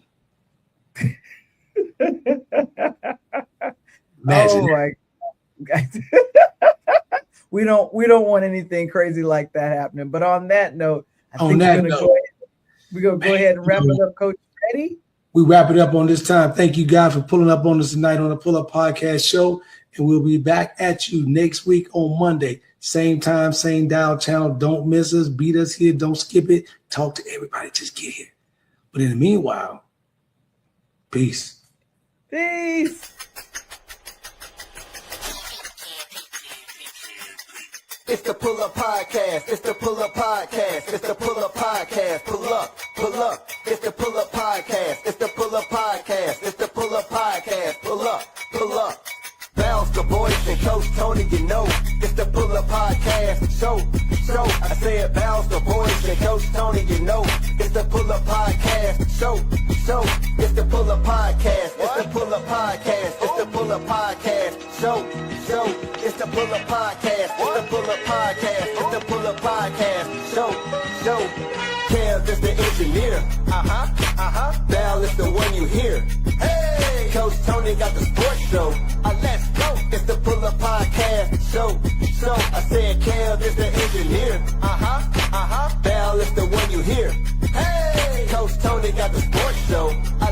Imagine. Oh my God. We don't want anything crazy like that happening. But on that note, I think we're gonna go ahead and wrap it up, Coach. Ready? We wrap it up on this time. Thank you guys for pulling up on us tonight on the Pull Up Podcast Show. And we'll be back at you next week on Monday. Same time, same dial channel. Don't miss us. Beat us here. Don't skip it. Talk to everybody. Just get here. But in the meanwhile, peace. Peace. It's the Pull Up Podcast. It's the Pull Up Podcast. It's the Pull Up Podcast. Pull up, pull up. It's the Pull Up Podcast. It's the Pull Up Podcast. It's the Pull Up Podcast. Pull up, pull up. Bounce the voice and Coach Tony, it's the Pull Up Podcast. Show. I said bounce the voice and Coach Tony, it's the Pull Up Podcast. Show. It's the Pull Up Podcast. It's the Pull Up Podcast. It's the Pull Up Podcast. Show. It's the Pull Up Podcast. It's the Pull Up Podcast. It's the Pull Up Podcast. Show. Kev is the engineer. Val is the one you hear. Hey, Coach Tony got the sports show. Let's go. It's the Pull Up Podcast show. So I said Kev is the engineer. Val is the one you hear. Hey, Coach Tony got the sports show.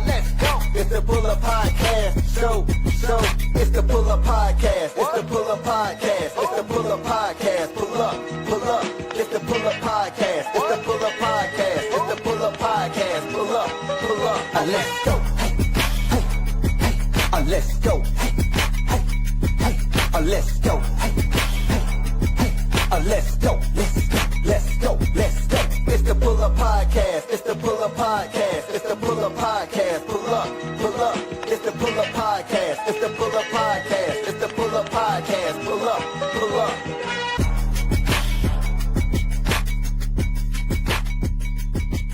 Let's go. It's the Pull Up Podcast show. So it's the Pull Up Podcast. It's the Pull Up Podcast. It's the Pull Up Podcast. Pull up, pull up. It's the Pull Up Podcast. It's the Pull Up Podcast. It's the Pull Up Podcast. Pull up, pull up. Let's go. Hey, hey, hey. Let's go. Hey, hey, hey. Let's go. Hey, hey, hey. Let's go. Let's go. Let's go. Let's go. It's the Pull Up Podcast. It's the Pull Up Podcast. It's the Pull Up Podcast. Pull up.